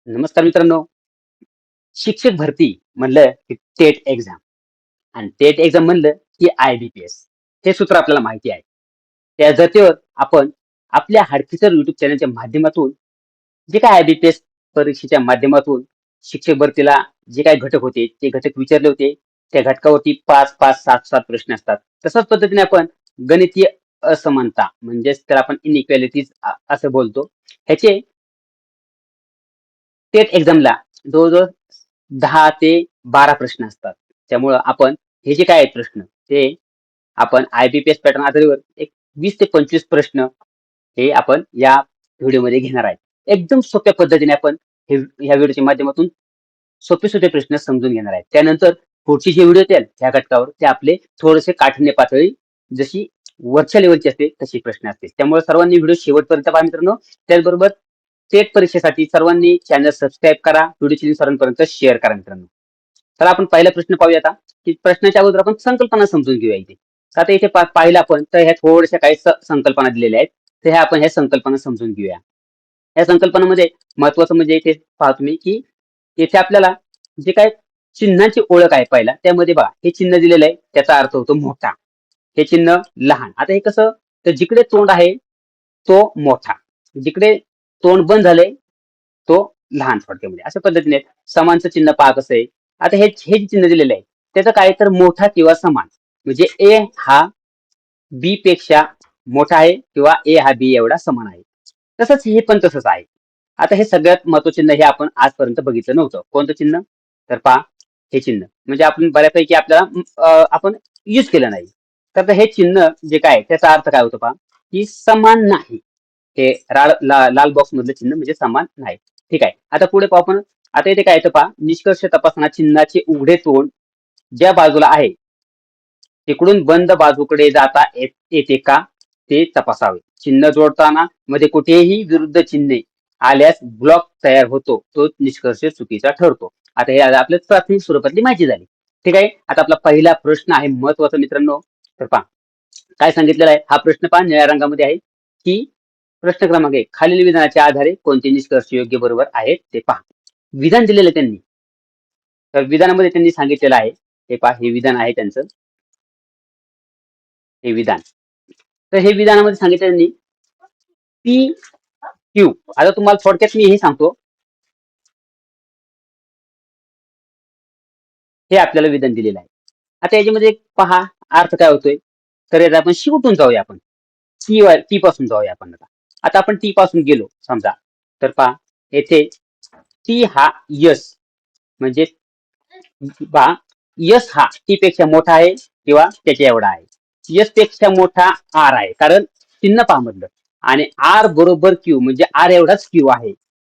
नमस्कार मित्रांनो. शिक्षक भरती म्हणलं की टेट एक्झाम आणि टेट एक्झाम म्हणलं की IBPS हे सूत्र आपल्याला माहिती आहे. त्या धर्तीवर आपण आपल्या हाडकीसर YouTube चॅनलच्या माध्यमातून जे काही IBPS परीक्षेच्या माध्यमातून शिक्षक भरतीला जे काही घटक होते, ते घटक विचारले होते. त्या घटकावरती 5-5, 7-7 प्रश्न असतात. तशाच पद्धतीने आपण गणितीय असमानता म्हणजेच त्याला आपण इनइक्वालिटीज असं बोलतो. ह्याचे टेट एक्झामला जवळ-जवळ 10 ते 12 प्रश्न असतात. त्यामुळं आपण हे जे काही आहेत प्रश्न, ते आपण IBPS पॅटर्न आधारावर एक 20 ते 25 प्रश्न हे आपण या व्हिडिओमध्ये घेणार आहे. एकदम सोप्या पद्धतीने आपण ह्या व्हिडिओच्या माध्यमातून सोपे-सोपे प्रश्न समजून घेणार आहेत. त्यानंतर पुढचे जे व्हिडिओ येतील ह्या घटकावर ते आपले थोडेसे काठिण्य पातळी जशी वरच्या लेव्हलची असते तशी प्रश्न असतील. त्यामुळे सर्वांनी व्हिडिओ शेवटपर्यंत पहा मित्रांनो. त्याचबरोबर टेट परीक्षेसाठी सर्वांनी चॅनल सबस्क्राईब करा, व्हिडिओची लिंक सर्वांपर्यंत शेअर करा मित्रांनो. तर आपण पहिला प्रश्न पाहूया आता, की प्रश्नाच्या अगोदर आपण संकल्पना समजून घेऊया इथे. आता इथे पाहिलं आपण तर ह्या थोड्याशा काही संकल्पना दिलेल्या आहेत. तर ह्या आपण ह्या संकल्पना समजून घेऊया. या संकल्पनामध्ये महत्वाचं म्हणजे इथे पहा तुम्ही, की येथे आपल्याला जे काही चिन्हांची ओळख आहे पहिला त्यामध्ये बघा हे चिन्ह दिलेलं आहे त्याचा अर्थ होतो मोठा. हे चिन्ह लहान. आता हे कसं तर जिकडे तोंड आहे तो मोठा, जिकडे तोंड बंद झालंय तो लहान थोडक्यामध्ये अशा पद्धतीने समानचं चिन्ह पहा कसं आहे. आता हे जे चिन्ह दिलेलं आहे त्याचं काय तर मोठा किंवा समान म्हणजे ए हा बी पेक्षा मोठा आहे किंवा ए हा बी एवढा समान आहे. तसंच हे पण तसंच आहे. आता हे सगळ्यात महत्त्वाचं चिन्ह हे आपण आजपर्यंत बघितलं नव्हतं. कोणतं चिन्ह? तर पहा हे चिन्ह म्हणजे आपण बऱ्यापैकी आपल्याला आपण यूज केलं नाही. तर हे चिन्ह जे काय त्याचा अर्थ काय होतो पहा, की समान नाही. हे लाल बॉक्स मधलं चिन्ह म्हणजे समान नाही. ठीक आहे. आता पुढे पाहू आपण. आता इथे काय येतं पहा, निष्कर्ष तपासताना चिन्हाचे उघडे तोंड ज्या बाजूला आहे तिकडून बंद बाजूकडे जाता येते का ते तपासावे. चिन्ह जोडताना मध्ये कुठेही विरुद्ध चिन्हे आल्यास ब्लॉक तयार होतो, तो निष्कर्ष चुकीचा ठरतो. आता हे आपल्या प्राथमिक स्वरूपातली माहिती झाली. ठीक आहे. आता आपला पहिला प्रश्न आहे महत्वाचा मित्रांनो. तर पहा काय सांगितलेलं आहे. हा प्रश्न पहा निळ्या रंगामध्ये आहे, की प्रश्न क्रमांक 1 खालील विधानाच्या आधारे कोणते निष्कर्ष योग्य बरोबर आहेत ते पहा. विधान दिलेलं त्यांनी. तर विधानामध्ये त्यांनी सांगितलेलं आहे. हे पहा हे विधान आहे त्यांचं. हे विधान. तर हे विधानामध्ये सांगितलं त्यांनी पी क्यू. आता तुम्हाला थोडक्यात मी हे सांगतो. हे आपल्याला विधान दिलेलं आहे. आता याच्यामध्ये पहा अर्थ काय होतोय. तर याचा आपण शेवटून जाऊया आपण. टी पासून जाऊया आपण आता. आता आपण टी पासून गेलो समजा. तर पहा येथे टी हा यस म्हणजे पहा यस हा टी पेक्षा मोठा आहे किंवा त्याच्या एवढा आहे. यस पेक्षा मोठा आर आहे कारण चिन्ह पहा मधलं आणि आर बरोबर क्यू म्हणजे आर एवढाच क्यू आहे.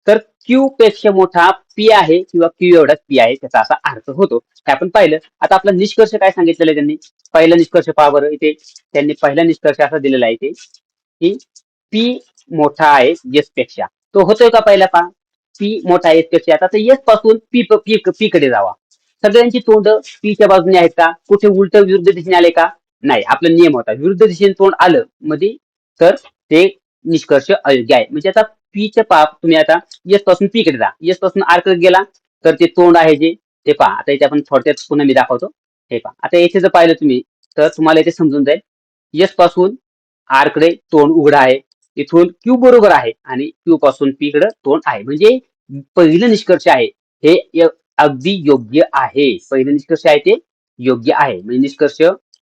तर क्यू पेक्षा मोठा पी आहे किंवा क्यू एवढाच पी आहे त्याचा असा अर्थ होतो. हे आपण पाहिलं. आता आपला निष्कर्ष काय सांगितलेलं आहे त्यांनी. पहिला निष्कर्ष पहा बरं इथे त्यांनी पहिला निष्कर्ष असा दिलेला आहे इथे, की पी मोठा आहे यस पेक्षा. तो होतोय का पहिला पहा. पी मोठा आहे यस पेक्षा. आता तर यस पासून पी कडे जावा. सगळ्यांची तोंड पीच्या बाजूने आहेत का? कुठे उलट विरुद्ध दिशेने आले का? नाही. आपला नियम होता विरुद्ध दिशेने तोंड आलं मध्ये तर ते निष्कर्ष अयोग्य आहे. म्हणजे आता पीचे पाप तुम्ही आता यस पासून पी कडे जा. यस पासून आर कडे गेला तर ते तोंड आहे जे ते पहा. आता इथे आपण थोडक्यात पुन्हा मी दाखवतो. हे पहा. आता येथे जर पाहिलं तुम्ही तर तुम्हाला इथे समजून जाईल. यस पासून आर कडे तोंड उघडं आहे. इथून क्यू बरोबर आहे आणि क्यू पासून पी कडे तोंड आहे. म्हणजे पहिलं निष्कर्ष आहे हे अगदी योग्य आहे. पहिलं निष्कर्ष आहे ते योग्य आहे. म्हणजे निष्कर्ष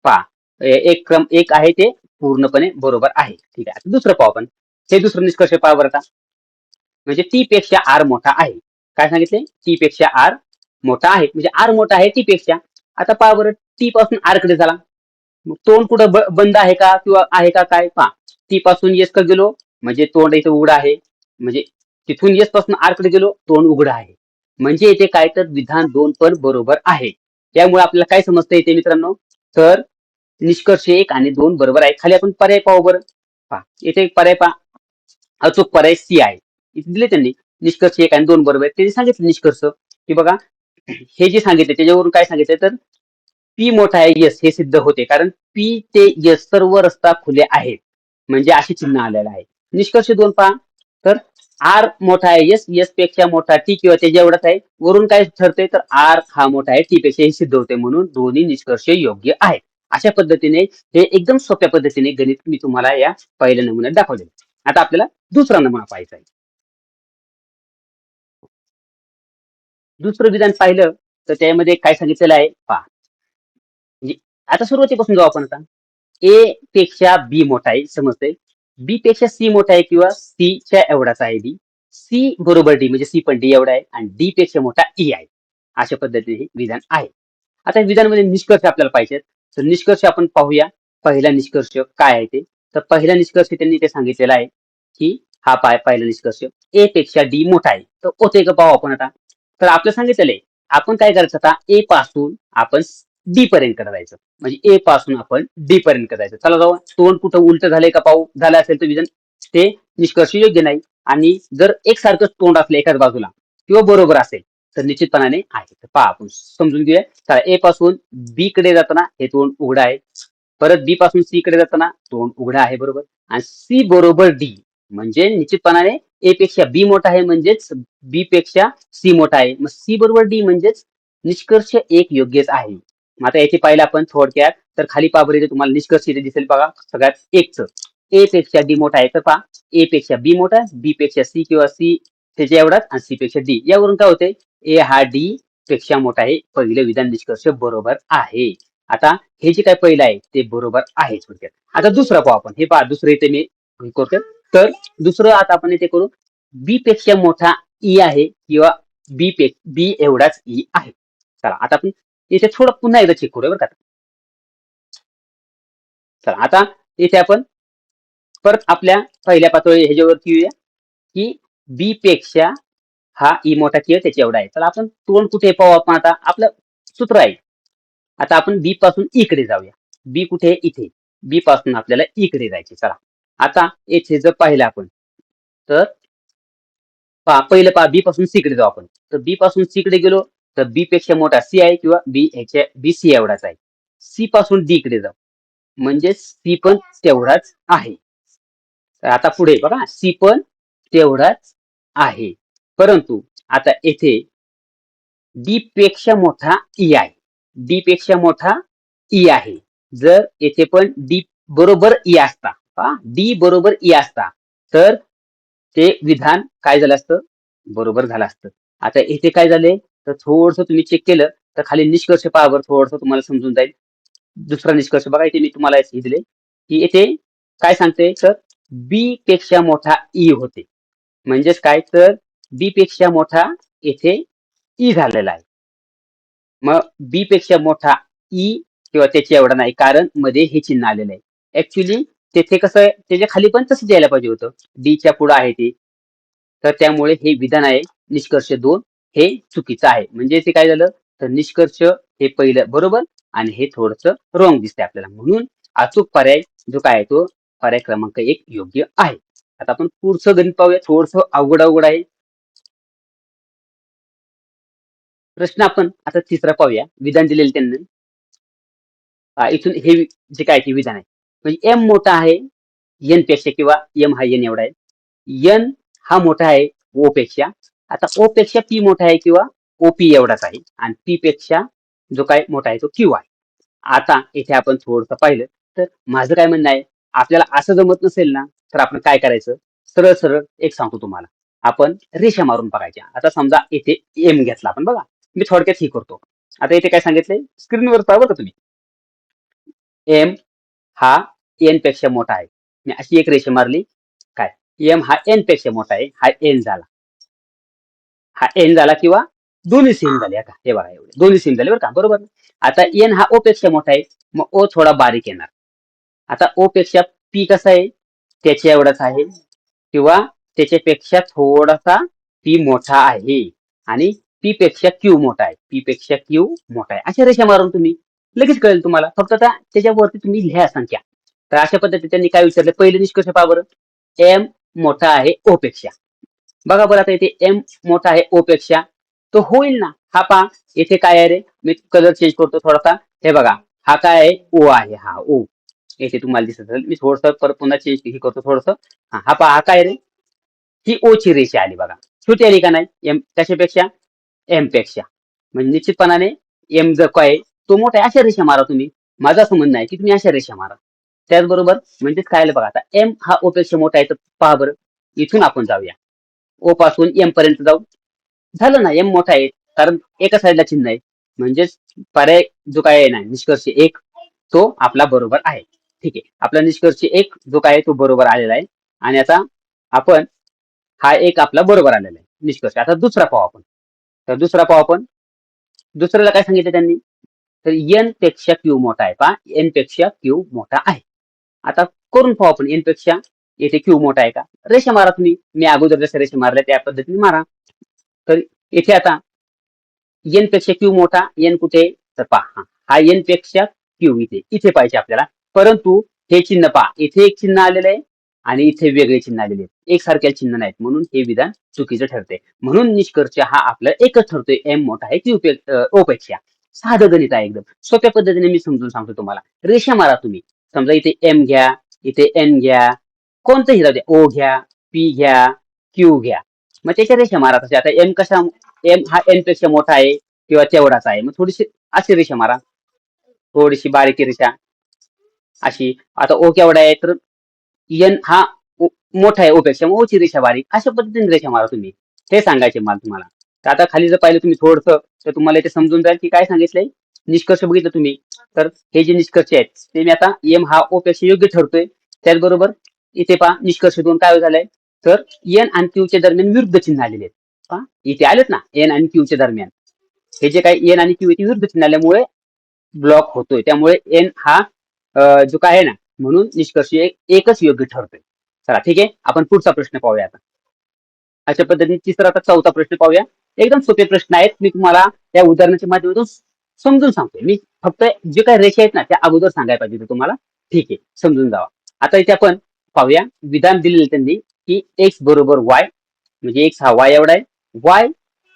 पहा एक क्रम एक आहे ते पूर्णपणे बरोबर आहे. ठीक आहे. आता दुसरं पाहू आपण. हे दुसरं निष्कर्ष पहा बरं का. म्हणजे टी पेक्षा आर मोठा आहे. काय सांगितले? टी पेक्षा आर मोठा आहे. म्हणजे आर मोठा आहे टी पेक्षा. आता पहा बरं टी पासून आर कडे झाला. मग तोंड कुठं बंद आहे का किंवा आहे का काय पहा. टी पासून येस कडे गेलो म्हणजे तोंड इथं उघडं आहे. म्हणजे तिथून येस पासून आर कडे गेलो तोंड उघडं आहे. म्हणजे इथे काय तर विधान 2 पण बरोबर आहे. त्यामुळे आपल्याला काय समजतं इथे मित्रांनो. तर निष्कर्ष 1 आणि 2 बरोबर आहे. खाली आपण पर्याय पाहू बरं. पहा इथे एक पर्याय पहा. अचूक पर्याय सी आहे. इथे दिले त्यांनी निष्कर्ष 1 आणि 2 बरोबर आहे. त्यांनी सांगितलं निष्कर्ष की बघा हे जे सांगितले त्याच्यावरून काय सांगितलं तर पी मोठा आहे यस हे सिद्ध होते कारण पी ते यस सर्व रस्ता खुले आहेत. म्हणजे असे चिन्ह आलेलं आहे. निष्कर्ष 2 पहा तर आर मोठा आहे एस, एस पेक्षा मोठा टी किंवा त्याच्या एवढाच आहे. वरून काय ठरते तर आर हा मोठा आहे टी पेक्षा हे सिद्ध होते, म्हणून दोन्ही निष्कर्ष योग्य आहेत. अशा पद्धतीने हे एकदम सोप्या पद्धतीने गणित मी तुम्हाला या पहिल्या नमुन्यात दाखवले. आता आपल्याला दुसरा नमुना पाहायचा आहे. दुसरं विधान पाहिलं तर त्यामध्ये काय सांगितलेलं आहे पहा. म्हणजे आता सुरुवातीपासून जाऊ आपण. आता ए पेक्षा बी मोठा आहे समजतंय, बी पेक्षा सी मोठा आहे किंवा सी च्या एवढाच आहे डी, सी बरोबर डी म्हणजे सी पण डी एवढा आहे आणि डी पेक्षा मोठा ई आहे. अशा पद्धतीने हे विधान आहे. आता विधानामध्ये निष्कर्ष आपल्याला पाहिजेत, तर निष्कर्ष आपण पाहूया. पहिला निष्कर्ष काय आहे ते, तर पहिला निष्कर्ष त्यांनी ते सांगितलेला आहे की हा पहिला निष्कर्ष ए पेक्षा डी मोठा आहे. तर होते का पाहू आपण आता. तर आपलं सांगितलेलं आहे आपण काय करायचं आता, ए पासून आपण डी पर्यंत करायचं, म्हणजे ए पासून आपण डी पर्यंत करायचं. चला जाऊ, तोंड कुठं उलट झालंय का पाहू. झालं असेल तर विधान ते निष्कर्ष योग्य नाही. आणि जर एकसारखं तोंड असलं एकाच बाजूला किंवा बरोबर असेल तर निश्चितपणाने आहे. तर पहा आपण समजून घेऊया. चला, ए पासून बी कडे जाताना हे तोंड उघडं आहे, परत बी पासून सी कडे जाताना तोंड उघडं आहे बरोबर, आणि सी बरोबर डी म्हणजे निश्चितपणाने ए पेक्षा बी मोठा आहे म्हणजेच बी पेक्षा सी मोठा आहे, मग सी बरोबर डी म्हणजेच निष्कर्ष एक योग्यच आहे. मग आता याची पाहिलं आपण थोडक्यात, तर खाली पहा बरं, इथे तुम्हाला निष्कर्ष इथे दिसेल बघा सगळ्यात एकच. ए पेक्षा डी मोठा आहे तर पहा ए पेक्षा बी मोठा, बी पेक्षा सी किंवा सी त्याच्या एवढाच आणि सी पेक्षा डी. यावरून काय होते, ए हा डी पेक्षा मोठा आहे. पहिलं विधान निष्कर्ष बरोबर आहे. आता हे जे काय पहिलं आहे ते बरोबर आहे थोडक्यात. आता दुसरं पाहू आपण. हे पहा दुसरं इथे मी करतो. तर दुसरं आता आपण इथे करू, बी पेक्षा मोठा ई आहे किंवा बी एवढाच ई आहे. चला आता आपण इथे थोडं पुन्हा एकदा चेक करूया बरं का. चला आता इथे आपण परत आपल्या पहिल्या पातळी ह्याच्यावरती येऊया की बी पेक्षा हा ई मोठा किंवा त्याच्या एवढा आहे. तर आपण तोंड कुठे पाहू आपण. आता आपलं सूत्र आहे, आता आपण बी पासून ई कडे जाऊया. बी कुठे आहे इथे, बी पासून आपल्याला ई कडे जायचे. चला आता येथे जर पाहिलं आपण तर पहा पहिलं पहा बी पासून सी कडे जाऊ आपण. तर बी पासून सी कडे गेलो तर बी पेक्षा मोठा सी आहे किंवा बी सी एवढाच आहे. सी पासून डी कडे जाऊ म्हणजे सी पण तेवढाच आहे. तर आता पुढे बघा सी पण तेवढाच आहे, परंतु आता येथे डी पेक्षा मोठा ई आहे, डी पेक्षा मोठा ई आहे. जर येथे पण डी बरोबर ई असता, डी बरोबर ई असता तर ते विधान काय झालं असतं, बरोबर झालं असतं. आता इथे काय झाले तर थोडस तुम्ही चेक केलं तर खाली निष्कर्ष पहा बरं, थोडस तुम्हाला समजून जाईल. दुसरा निष्कर्ष बघा इथे मी तुम्हाला हे दिले की येथे काय सांगते तर बी पेक्षा मोठा ई होते. म्हणजेच काय तर बी पेक्षा मोठा येथे ई झालेला आहे. मग बी पेक्षा मोठा ई किंवा त्याच्या एवढा नाही, कारण मध्ये हे चिन्ह आलेलं आहे. ऍक्च्युली तेथे कसं आहे, त्याच्या खाली पण तसंच यायला पाहिजे होतं, डीच्या पुढे आहे ते. तर त्यामुळे हे विधान आहे निष्कर्ष 2 हे चुकीचं आहे. म्हणजे ते काय झालं तर निष्कर्ष हे पहिलं बरोबर आणि हे थोडस रॉंग दिसतंय आपल्याला, म्हणून अचूक पर्याय जो काय आहे तो पर्याय क्रमांक 1 योग्य आहे. आता आपण पुढचं गणित पाहूया, थोडस अवघड अवघड आहे प्रश्न. आपण आता तिसरा पाहूया, विधान दिलेलं त्यांनी. इथून हे जे काय ते विधान आहे म्हणजे एम मोठा आहे एन पेक्षा किंवा एम हा एन एवढा आहे, एन हा मोठा आहे ओ पेक्षा. आता ओ पेक्षा पी मोठा आहे किंवा ओ पी एवढाच आहे आणि पी पेक्षा जो काय मोठा आहे तो क्यू आहे. आता इथे आपण थोडंसं पाहिलं तर माझं काय म्हणणं आहे, आपल्याला असं जमत नसेल ना तर आपण काय करायचं, सरळ सरळ एक सांगतो तुम्हाला, आपण रेषा मारून बघायच्या. आता समजा इथे एम घेतला आपण बघा, मी थोडक्यात ही करतो. आता इथे काय सांगितलंय स्क्रीनवर पहा बघा तुम्ही, एम हा एन पेक्षा मोठा आहे. मी अशी एक रेषा मारली, काय एम हा एन पेक्षा मोठा आहे, हा एन झाला, हा एन झाला किंवा दोन्ही सेम झाले. आता हे बघा एवढे दोन्ही सेम झाले बरं का, बरोबर. आता एन हा ओ पेक्षा मोठा आहे, मग ओ थोडा बारीक येणार. आता ओ पेक्षा पी कसा आहे त्याच्या एवढाच आहे किंवा त्याच्यापेक्षा थोडासा पी मोठा आहे आणि पी पेक्षा क्यू मोठा आहे, पी पेक्षा क्यू मोठा आहे. अशा रेषा मारून तुम्ही लगेच कळेल तुम्हाला. फक्त आता त्याच्यावरती तुम्ही लिहा संख्या. तर अशा पद्धतीने त्यांनी काय विचारलं, पहिले निष्कर्ष पहा बरं, एम मोठा आहे ओ पेक्षा. बघा बरं आता इथे एम मोठा आहे ओ पेक्षा तो होईल ना. हा पहा इथे काय आहे रे, मी कलर चेंज करतो थोडासा. हे बघा हा काय आहे ओ आहे, हा ओ येथे तुम्हाला दिसत असेल. मी थोडस परत पुन्हा चेंज करतो थोडस. हा पहा हा काय रे, ही ओ ची रेषा आली बघा, छोटी आली का नाही, एम कशापेक्षा, एम पेक्षा. म्हणजे निश्चितपणाने एम जर काय तो मोठा आहे, अशा रेषा मारा तुम्ही. माझं असं म्हणणं आहे की तुम्ही अशा रेषा मारा. त्याचबरोबर म्हणजेच काय आलं बघा, आता एम हा ओ पेक्षा मोठा आहे, तर पहा बरं, इथून आपण जाऊया, ओ पासून एम पर्यंत जाऊ. झालं ना, एम मोठा आहे, कारण एका साईडला चिन्ह आहे. म्हणजेच पर्याय जो काय आहे ना, निष्कर्ष एक, तो आपला बरोबर आहे. ठीक आहे, आपला निष्कर्ष एक जो काय आहे तो बरोबर आलेला आहे. आणि आता आपण हा एक आपला बरोबर आलेला आहे निष्कर्ष. आता दुसरा पाहू आपण. तर दुसरा पाहू आपण. दुसऱ्याला काय सांगितलं त्यांनी, तर एन पेक्षा क्यू मोठा आहे. पहा, एन पेक्षा क्यू मोठा आहे. आता करून पाहू आपण, एन पेक्षा येथे क्यू मोठा आहे का. रेषा मारा तुम्ही, मी अगोदर जशा रेषा मारल्या त्या पद्धतीने मारा. तर इथे आता एन पेक्षा क्यू मोठा, एन कुठे, तर पहा हा एन पेक्षा क्यू इथे इथे पाहिजे आपल्याला. परंतु हे चिन्ह पहा, इथे एक चिन्ह आलेलं आहे आणि इथे वेगळे चिन्ह आलेले आहेत, एकसारख्या चिन्ह नाहीत, म्हणून हे विधान चुकीचं ठरते. म्हणून निष्कर्ष हा आपला एकच ठरतोय, एम मोठा आहे क्यू ओ पेक्षा. साधं गणित आहे एकदम, सोप्या पद्धतीने मी समजून सांगतो तुम्हाला. रेषा मारा तुम्ही. समजा इथे एम घ्या, इथे एन घ्या, कोणतंही जाऊ द्या, ओ घ्या, पी घ्या, क्यू घ्या. मग त्याच्या रेषा मारा तसे. आता एम कसा, एम हा एन पेक्षा मोठा आहे किंवा तेवढाच आहे, मग थोडीशी अशी रेषा मारा, थोडीशी बारीक रेषा अशी. आता ओ केवढा आहे, तर एन हा मोठा आहे ओ पेक्षा, मग ओची रेषा बारीक, अशा पद्धतीने रेषा मारा तुम्ही. हे सांगायचे मला तुम्हाला. तर आता खाली जर पाहिलं तुम्ही थोडस, तर तुम्हाला इथे समजून जाईल की काय सांगितलंय. निष्कर्ष बघितलं तुम्ही, तर हे जे निष्कर्ष आहेत ते मी आता एम हा ओ पेक्षा योग्य ठरतोय. त्याचबरोबर इथे पहा, निष्कर्ष दोन काय झालंय, तर एन आणि क्यू च्या दरम्यान विरुद्ध चिन्ह आलेले आहेत. पहा इथे आलेत ना, एन आणि क्यू च्या दरम्यान हे जे काही एन आणि क्यू इथे विरुद्ध चिन्ह आल्यामुळे ब्लॉक होतोय. त्यामुळे एन हा जो काय आहे ना, म्हणून निष्कर्ष एकच योग्य ठरतोय. चला ठीक आहे, आपण पुढचा प्रश्न पाहूया आता. अशा पद्धतीने तिसरा, आता चौथा प्रश्न पाहूया. एकदम सोपे प्रश्न आहेत, मी तुम्हाला त्या उदाहरणाच्या माध्यमातून समजून सांगतोय. मी फक्त जे काही रेषा आहेत ना त्या अगोदर सांगायला पाहिजे तुम्हाला. ठीक आहे, समजून जावा. आता इथे आपण पाहूया, विधान दिलेलं त्यांनी की एक्स बरोबर वाय, म्हणजे एक्स हा वाय एवढा आहे, वाय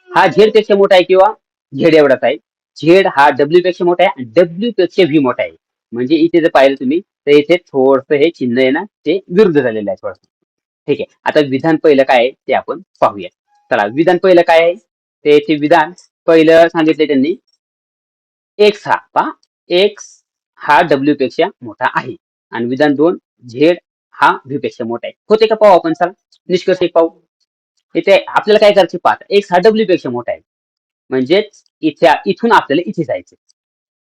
हा झेड पेक्षा मोठा आहे किंवा झेड एवढाच आहे, झेड हा डब्ल्यू पेक्षा मोठा आहे आणि डब्ल्यू पेक्षा व्ही मोठा आहे. म्हणजे इथे जर पाहिलं तुम्ही, तर इथे थोडस हे चिन्ह आहे ना, ते विरुद्ध झालेलं आहे थोडस. ठीक आहे, आता विधान पहिलं काय आहे ते आपण पाहूया. चला, विधान पहिलं काय आहे, ते इथे विधान पहिलं सांगितले त्यांनी, एक्स हा पहा, एक्स हा डब्ल्यू पेक्षा मोठा आहे. आणि विधान दोन, झेड हा व्ही पेक्षा मोठा आहे. होते का पाहू आपण. चला, निष्कर्ष एक पाहू. इथे आपल्याला काय करायचे पाहता, एक्स हा डब्ल्यू पेक्षा मोठा आहे, म्हणजेच इथे इथून आपल्याला इथे जायचं,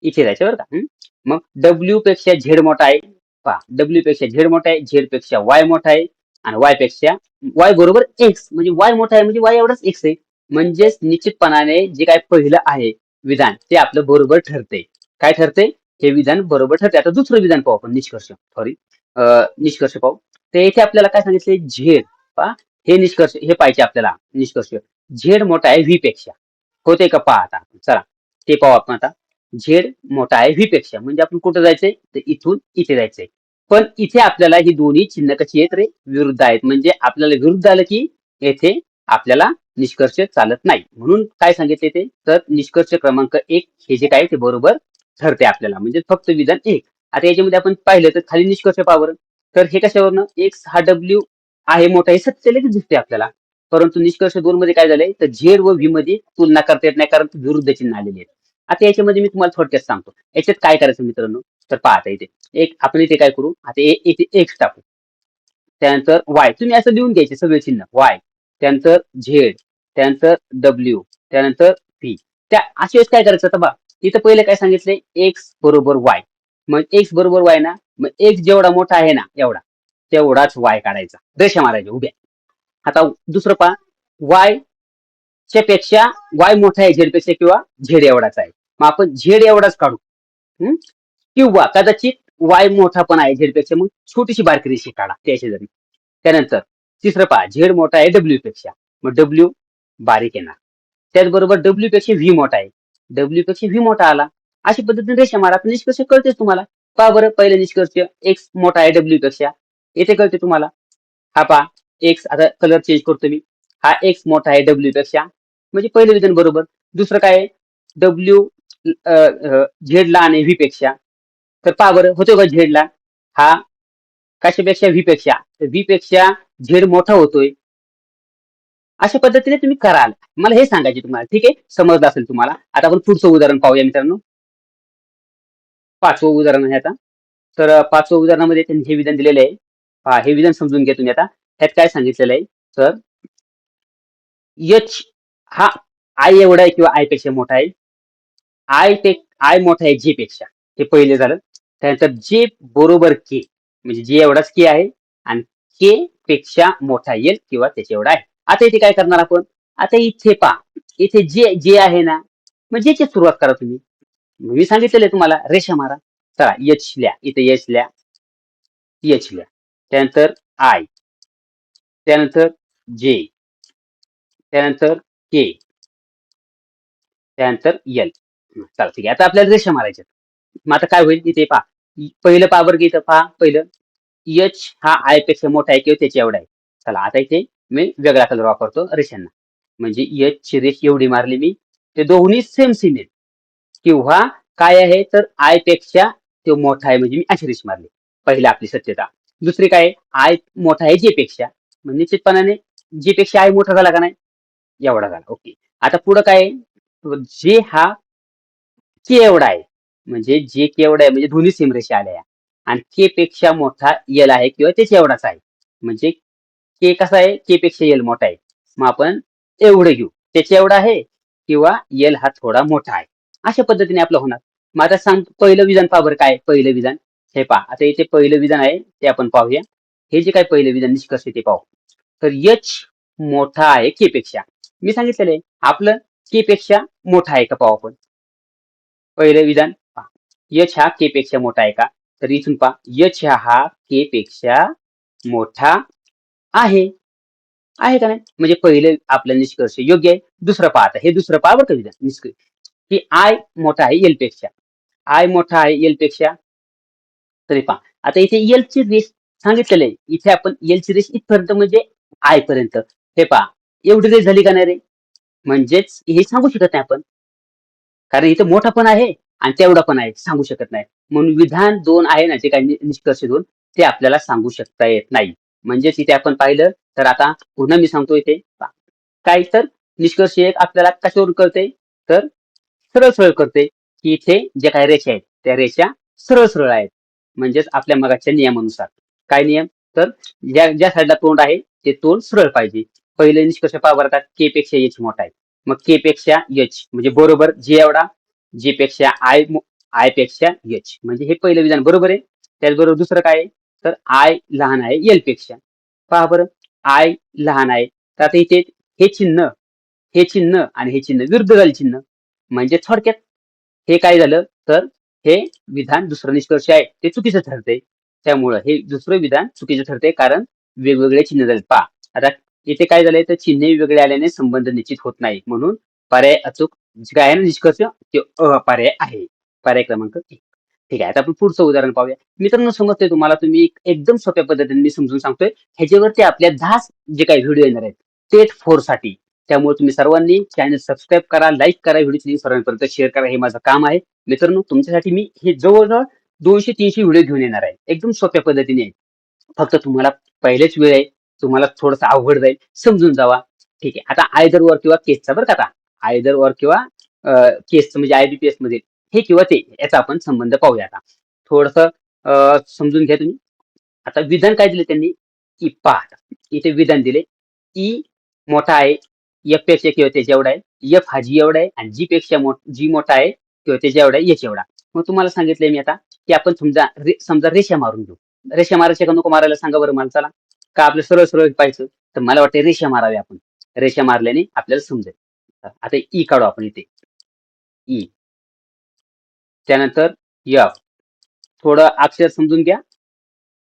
इथे जायचं बरं का. मग डब्ल्यू पेक्षा झेड मोठा आहे. पहा, डब्ल्यू पेक्षा झेड मोठा आहे, झेड पेक्षा वाय मोठा आहे आणि वाय पेक्षा वाय बरोबर एक्स, म्हणजे वाय मोठा आहे म्हणजे वाय एवढाच एक्स आहे. म्हणजेच निश्चितपणाने जे काय पहिलं आहे विधान ते आपलं बरोबर ठरते. काय ठरते, हे विधान बरोबर ठरते. आता दुसरं विधान पाहू आपण, निष्कर्ष सॉरी निष्कर्ष पाहू. ते इथे आपल्याला काय सांगितले, झेड पहा, हे निष्कर्ष हे पाहिजे आपल्याला. निष्कर्ष झेड मोठा आहे व्ही पेक्षा. होते का पहा आता. चला ते पाहू आपण आता. झेड मोठा आहे व्ही पेक्षा, म्हणजे आपण कुठं जायचंय, तर इथून इथे जायचंय. पण इथे आपल्याला ही दोन्ही चिन्ह कशी आहेत रे, विरुद्ध आहेत. म्हणजे आपल्याला विरुद्ध आलं की येथे आपल्याला निष्कर्ष चालत नाही. म्हणून काय सांगितले ते, तर निष्कर्ष क्रमांक एक हे जे काय ते बरोबर ठरते आपल्याला, म्हणजे फक्त विधान एक. आता याच्यामध्ये आपण पाहिलं तर खाली निष्कर्ष पावर, तर हे कशावरनं, एक्स हा डब्ल्यू आहे मोठा, हे सत्य लगेच दिसते आपल्याला. परंतु निष्कर्ष दोन मध्ये काय झालंय, तर झेड व व्ही मध्ये तुलना करता येत नाही, कारण विरुद्ध चिन्ह आलेले आहेत. आता याच्यामध्ये मी तुम्हाला थोडक्यात सांगतो याच्यात काय करायचं मित्रांनो. तर पाहता इथे एक आपण इथे काय करू, आता इथे एक्स टाकू, त्यानंतर वाय, तुम्ही असं लिहून घ्यायचे सगळे चिन्ह, वाय त्यानंतर झेड त्यानंतर डब्ल्यू त्यानंतर व्ही. त्या अशा वेळेस काय करायचं, आता बा इथं पहिले काय सांगितलंय, एक्स बरोबर वाय. मग एक्स बरोबर वाय ना, मग एक्स जेवढा मोठा आहे ना एवढा, तेवढाच वाय काढायचा, रेषा मारायच्या उभ्या. आता दुसरं पहा, वाय च्या पेक्षा वाय मोठा आहे झेड पेक्षा किंवा झेड एवढाच आहे, मग आपण झेड एवढाच काढू. हम्म? किंवा कदाचित वाय मोठा पण आहे झेड पेक्षा, मग छोटीशी बारकी रेषा काढा त्याच्या जरी. त्यानंतर तिसरं पहा, झेड मोठा आहे डब्ल्यू पेक्षा, मग डब्ल्यू बारीक येणार. त्याचबरोबर डब्ल्यू पेक्षा व्ही मोठा आहे, डब्ल्यू पेक्षा व्ही मोठा आला. अशी पद्धतीने रेषा मारा, आता निष्कर्ष कळतेच तुम्हाला. पहा बरं, पहिलं निष्कर्ष एक्स मोठा आहे डब्ल्यू पेक्षा, येथे कळते तुम्हाला. हा पहा, एक्स, आता कलर चेंज करतो मी, हा एक्स मोठा आहे डब्ल्यू पेक्षा, म्हणजे पहिलं विधान बरोबर. दुसरं काय आहे, डब्ल्यू झेड ला आणि व्ही पेक्षा, तर पहा बरं होतो का झेड ला, हा कशापेक्षा, व्ही पेक्षा, तर व्ही पेक्षा झेड मोठा होतोय. अशा पद्धतीने तुम्ही कराल. मला हे सांगायचे तुम्हाला. ठीक आहे, समजलं असेल तुम्हाला. आता आपण पुढचं उदाहरण पाहूया मित्रांनो. 5वं उदाहरण आहे आता. तर 5व्या उदाहरणामध्ये त्यांनी हे विधान दिलेलं आहे. पहा, हे विधान समजून घ्या तुम्ही आता. ह्यात काय सांगितलेलं आहे, तर एच हा आय एवढा आहे किंवा आय पेक्षा मोठा आहे. आय मोठा आहे जे पेक्षा. हे पहिले झालं. त्यानंतर जे बरोबर के, म्हणजे जे एवढाच के आहे आणि के पेक्षा मोठा एल किंवा त्याच्या एवढा आहे. आता इथे काय करणार आपण? आता इथे पहा, इथे जे जे आहे ना, मग ज्याची सुरुवात करा तुम्ही. मी सांगितलेलं आहे तुम्हाला, रेषा मारा. चला, एच लिहा, इथे एच लिहा, एच लिहा. त्यानंतर आय, त्यानंतर जे, त्यानंतर के, त्यानंतर एल. चला ठीक आहे. आता आपल्याला रेषा मारायच्या. मग आता काय होईल इथे पहा. पहिलं पहा बरं, इथं पहा पहिलं. एच हा आय पेक्षा मोठा आहे किंवा त्याच्या एवढा आहे. चला आता इथे मी वेगळा कलर वापरतो रेषांना. म्हणजे एच ची रेष एवढी मारली मी. ते दोन्ही सेम सेम आहेत. किंवा काय आहे, तर आय पेक्षा तो मोठा आहे, म्हणजे मी अशी रेष मारली. पहिला आपली सत्यता. दुसरी काय आहे, आय मोठा आहे जे पेक्षा. म्हणजे निश्चितपणाने जे पेक्षा आय मोठा झाला का नाही, एवढा झाला. ओके. आता पुढं काय आहे, जे हा के एवढा आहे, म्हणजे जे के एवढा आहे म्हणजे दोन्ही सेम रेषा आल्या या. आणि के पेक्षा मोठा एल आहे किंवा त्याच्या एवढाच आहे. म्हणजे के कसा आहे, के पेक्षा एल मोठा आहे. मग आपण एवढं घेऊ, त्याच्या एवढा आहे किंवा एल हा थोडा मोठा आहे. अशा पद्धतीने आपलं होणार. मग आता सांग, पहिलं विधान पहा बरं, काय पहिलं विधान. हे पहा, आता इथे पहिलं विधान आहे ते आपण पाहूया. हे जे काय पहिलं विधान निष्कर्ष ते पाहू. तर एच मोठा आहे के पेक्षा. मी सांगितलेलं आहे आपलं, के पेक्षा मोठा आहे का पाहू आपण. पहिलं विधान पहा, एच हा के पेक्षा मोठा आहे का. तर इथून पहा, एच हा के पेक्षा मोठा आहे. आहे का नाही, म्हणजे पहिले आपला निष्कर्ष योग्य आहे. दुसरं पहा, आता हे दुसरं पहा बरं का विधान निष्कर्ष, की आय मोठा आहे एल पेक्षा. आय मोठा आहे एल पेक्षा. तरी पहा, आता इथे एल ची रेष सांगितलेलं आहे. इथे आपण एल ची रेष इथपर्यंत म्हणजे आय पर्यंत. हे पहा, एवढी रेष झाली का नाही रे, म्हणजेच हे सांगू शकत नाही आपण. कारण इथं मोठा पण आहे आणि तेवढा पण आहे, सांगू शकत नाही. म्हणून विधान 2 आहे ना, जे काही निष्कर्ष 2, ते आपल्याला सांगू शकता येत नाही. म्हणजेच इथे आपण पाहिलं, तर आता पुन्हा मी सांगतो इथे पहा. काय तर निष्कर्ष 1 आपल्याला कशावरून कळते, तर सरळ सरळ करते, की इथे ज्या काही रेषा आहेत त्या रेषा सरळ सरळ आहेत. म्हणजेच आपल्या मगाच्या नियमानुसार. काय नियम, तर ज्या ज्या साईडला तोंड आहे ते तोंड सरळ पाहिजे. पहिले निष्कर्ष पहा बरं, के पेक्षा एच मोठा आहे. मग के पेक्षा एच म्हणजे बरोबर जे एवढा, जे पेक्षा आय पेक्षा एच, म्हणजे हे पहिलं विधान बरोबर आहे. त्याचबरोबर दुसरं काय आहे, तर आय लहान आहे एल पेक्षा. पहा बरं, आय लहान आहे. तर आता इथे हे चिन्ह, हे चिन्ह आणि हे चिन्ह विरुद्ध झाले चिन्ह. म्हणजे थोडक्यात हे काय झालं, तर हे विधान दुसरं निष्कर्ष आहे ते चुकीचं ठरते. त्यामुळं हे दुसरं विधान चुकीचं ठरते, कारण वेगवेगळे चिन्ह झाले. पहा, आता इथे काय झालंय, तर चिन्ह वेगळे आल्याने संबंध निश्चित होत नाही. म्हणून पर्याय अचूक जे काय आहे ना निष्कर्ष, ते पर्याय आहे. पर्याय क्रमांक 1. ठीक आहे. आता आपण पुढचं उदाहरण पाहूया. मित्रांनो, समजतंय तुम्हाला, तुम्ही एकदम सोप्या पद्धतीने मी समजून सांगतोय. ह्याच्यावरती आपल्या 10 जे काही व्हिडिओ येणार आहेत, टेट 4 साठी. त्यामुळे तुम्ही सर्वांनी चॅनल सबस्क्राईब करा, लाईक करा, व्हिडिओची लिंक सर्वांपर्यंत शेअर करा. हे माझं काम आहे. मित्रांनो, तुमच्यासाठी मी हे जवळजवळ 200-300 व्हिडिओ घेऊन येणार आहे. एकदम सोप्या पद्धतीने. फक्त तुम्हाला पहिलेच वेळ आहे. तुम्हाला थोडंसं अवघड जाईल. समजून जावा. ठीक आहे. आता आयदर वर किंवा केसचा बरं का आता. आयदर वर किंवा केसचं म्हणजे आय-बी-पी-एस मध्ये हे किंवा ते, याचा आपण संबंध पाहूया आता. थोडंसं समजून घ्या तुम्ही. आता विधान काय दिले त्यांनी, की पहा, इथे विधान दिले. ई मोठा आहे एफ पेक्षा किंवा त्याच्या एवढा आहे. एफ हा जी एवढा आहे आणि जी मोठा आहे किंवा त्याच्या एवढा आहे एच एवढा. मग तुम्हाला सांगितलंय मी आता, की आपण समजा रेषा मारून घेऊ. रेषा मारायच्या का नको मारायला सांगा बरं मला, चला. का आपलं सरळ सरळ पाहायचं, तर मला वाटतं रेषा मारावी आपण. रेषा मारल्याने आपल्याला समजेल. आता ई काढू आपण इथे. ई, त्यानंतर एफ, थोडं अक्षर समजून घ्या,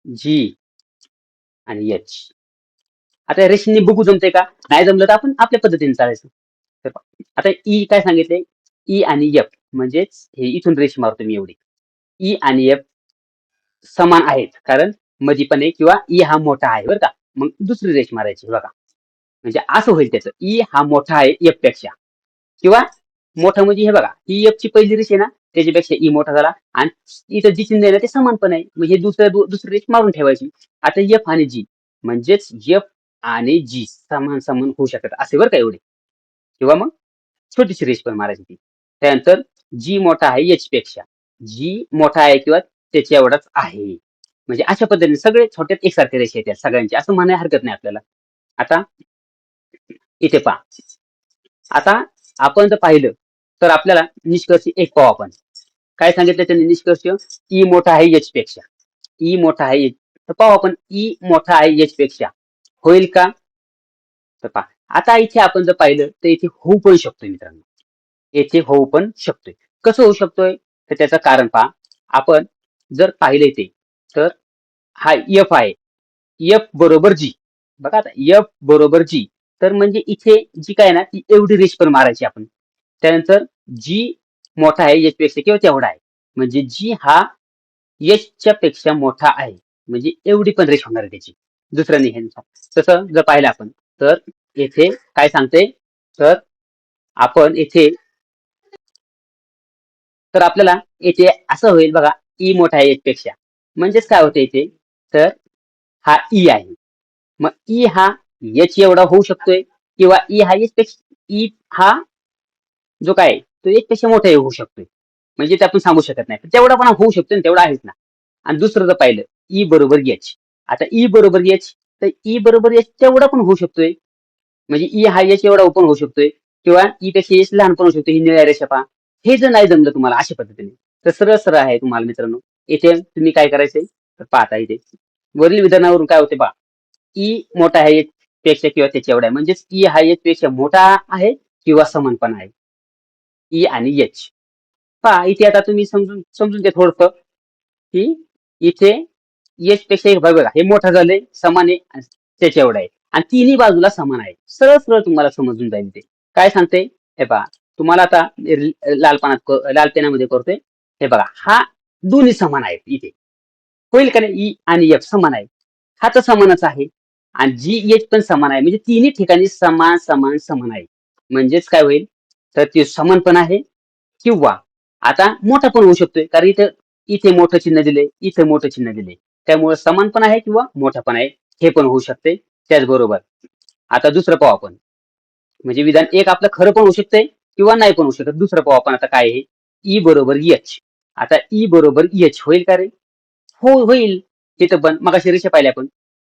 जी आणि एच. आता रेषेने बघू जमते का, नाही जमलं तर आपण आपल्या पद्धतीने चालायचं. तर आता ई काय सांगितले, ई आणि एफ, म्हणजेच हे इथून रेष मारतो मी एवढी. ई आणि एफ समान आहेत, कारण मधी पण आहे किंवा ई हा मोठा आहे बरं का. मग दुसरी रेष मारायची बघा. म्हणजे असं होईल त्याचं, ई हा मोठा आहे एफ पेक्षा. किंवा मोठा म्हणजे हे बघा, ही एफ ची पहिली रेष आहे ना, त्याच्यापेक्षा ई मोठा झाला. आणि इथं जी चिन्ह आहे ना ते समान पण आहे. म्हणजे दुसरी रेष मारून ठेवायची. आता एफ आणि जी, म्हणजेच एफ आणि जी समान समान होऊ शकतात असे बरं का एवढे. किंवा मग छोटीशी रेष पण मारायची ती. त्यानंतर जी मोठा आहे एच पेक्षा. जी मोठा आहे किंवा त्याच्या एवढाच आहे. म्हणजे अशा पद्धतीने सगळे छोट्यात एकसारखे रेषा येतात सगळ्यांची असं म्हणायला हरकत नाही आपल्याला. आता इथे पहा. आता आपण जर पाहिलं तर आपल्याला निष्कर्ष एक पाहू आपण. काय सांगितलं त्यांनी निष्कर्ष? ई मोठा आहे एच पेक्षा. ई मोठा आहे H. तर पाहू आपण ई मोठा आहे एच पेक्षा. होईल का? तर पहा. आता इथे आपण जर पाहिलं तर इथे होऊ पण शकतोय मित्रांनो. येथे होऊ पण शकतोय. कसं होऊ शकतोय? तर त्याचं कारण पहा. आपण जर पाहिलं इथे तर हा एफ आहे. एफ बरोबर जी. बघा आता एफ बरोबर जी. तर म्हणजे इथे जी काय ना ती एवढी रेष पण मारायची आपण. त्यानंतर जी मोठा आहे एच पेक्षा किंवा तेवढा आहे. म्हणजे जी हा एचच्या पेक्षा मोठा आहे. म्हणजे एवढी पण रेष होणार आहे त्याची. दुसरं नाही ह्यांचा. तसं जर पाहिलं आपण तर येथे काय सांगते तर आपण येथे तर आपल्याला येथे असं होईल बघा ई मोठा आहे एच पेक्षा. म्हणजेच काय होतं इथे तर हा ई आहे. मग ई हा एच एवढा होऊ शकतोय किंवा ई हा एच पेक्षा ई हा जो काय तो एक पेक्षा मोठा होऊ शकतोय. म्हणजे ते आपण सांगू शकत नाही. तेवढा पण होऊ शकतो ना तेवढा आहेच ना. आणि दुसरं जर पाहिलं ई बरोबर एच. आता ई बरोबर एच तर ई बरोबर एच तेवढा पण होऊ शकतोय. म्हणजे ई हा एच एवढा पण होऊ शकतोय किंवा ई पेक्षा एच लहान पण होऊ शकतो. ही निळ्या रेषा पहा. हे जर नाही जमलं तुम्हाला अशा पद्धतीने तर सरळ सरळ आहे तुम्हाला मित्रांनो. इथे तुम्ही काय करायचंय तर पाहता इथे वरील विधानावरून काय होते पहा. ई मोठा आहे एच पेक्षा किंवा त्याच्या एवढा आहे. म्हणजेच ई हा एच पेक्षा मोठा आहे किंवा समान पण आहे. ई आणि एच. पहा इथे आता तुम्ही समजून समजून घ्या थोडंसं की इथे एच पेक्षा एक बघा हे मोठं झालंय समान आहे आणि त्याच्या एवढा आहे आणि तिन्ही बाजूला समान आहे. सरळ सरळ तुम्हाला समजून जाईल ते. काय सांगते हे पहा. तुम्हाला आता लाल पेनामध्ये करतोय. हे बघा हा दोन्ही समान आहेत इथे. होईल का नाही? ई आणि एफ समान आहे. हा तर समानच आहे. आणि जी एच पण समान आहे. म्हणजे तिन्ही ठिकाणी समान, समान, समान आहे. म्हणजेच काय होईल? तर ते समान पण आहे किंवा आता मोठा पण होऊ शकतोय. कारण इथं इथे मोठं चिन्ह दिले, इथे मोठं चिन्ह दिले. त्यामुळे समान पण आहे किंवा मोठा पण आहे. हे पण होऊ शकते. त्याचबरोबर आता दुसरं पाहू आपण. म्हणजे विधान एक आपलं खरं पण होऊ शकतंय किंवा नाही पण होऊ शकत. दुसरं पाहू आपण आता काय आहे? ई बरोबर एच. आता ई बरोबर एच होईल का रे? हो होईल. तिथं पण मगाशी रेषा पाहिल्या आपण.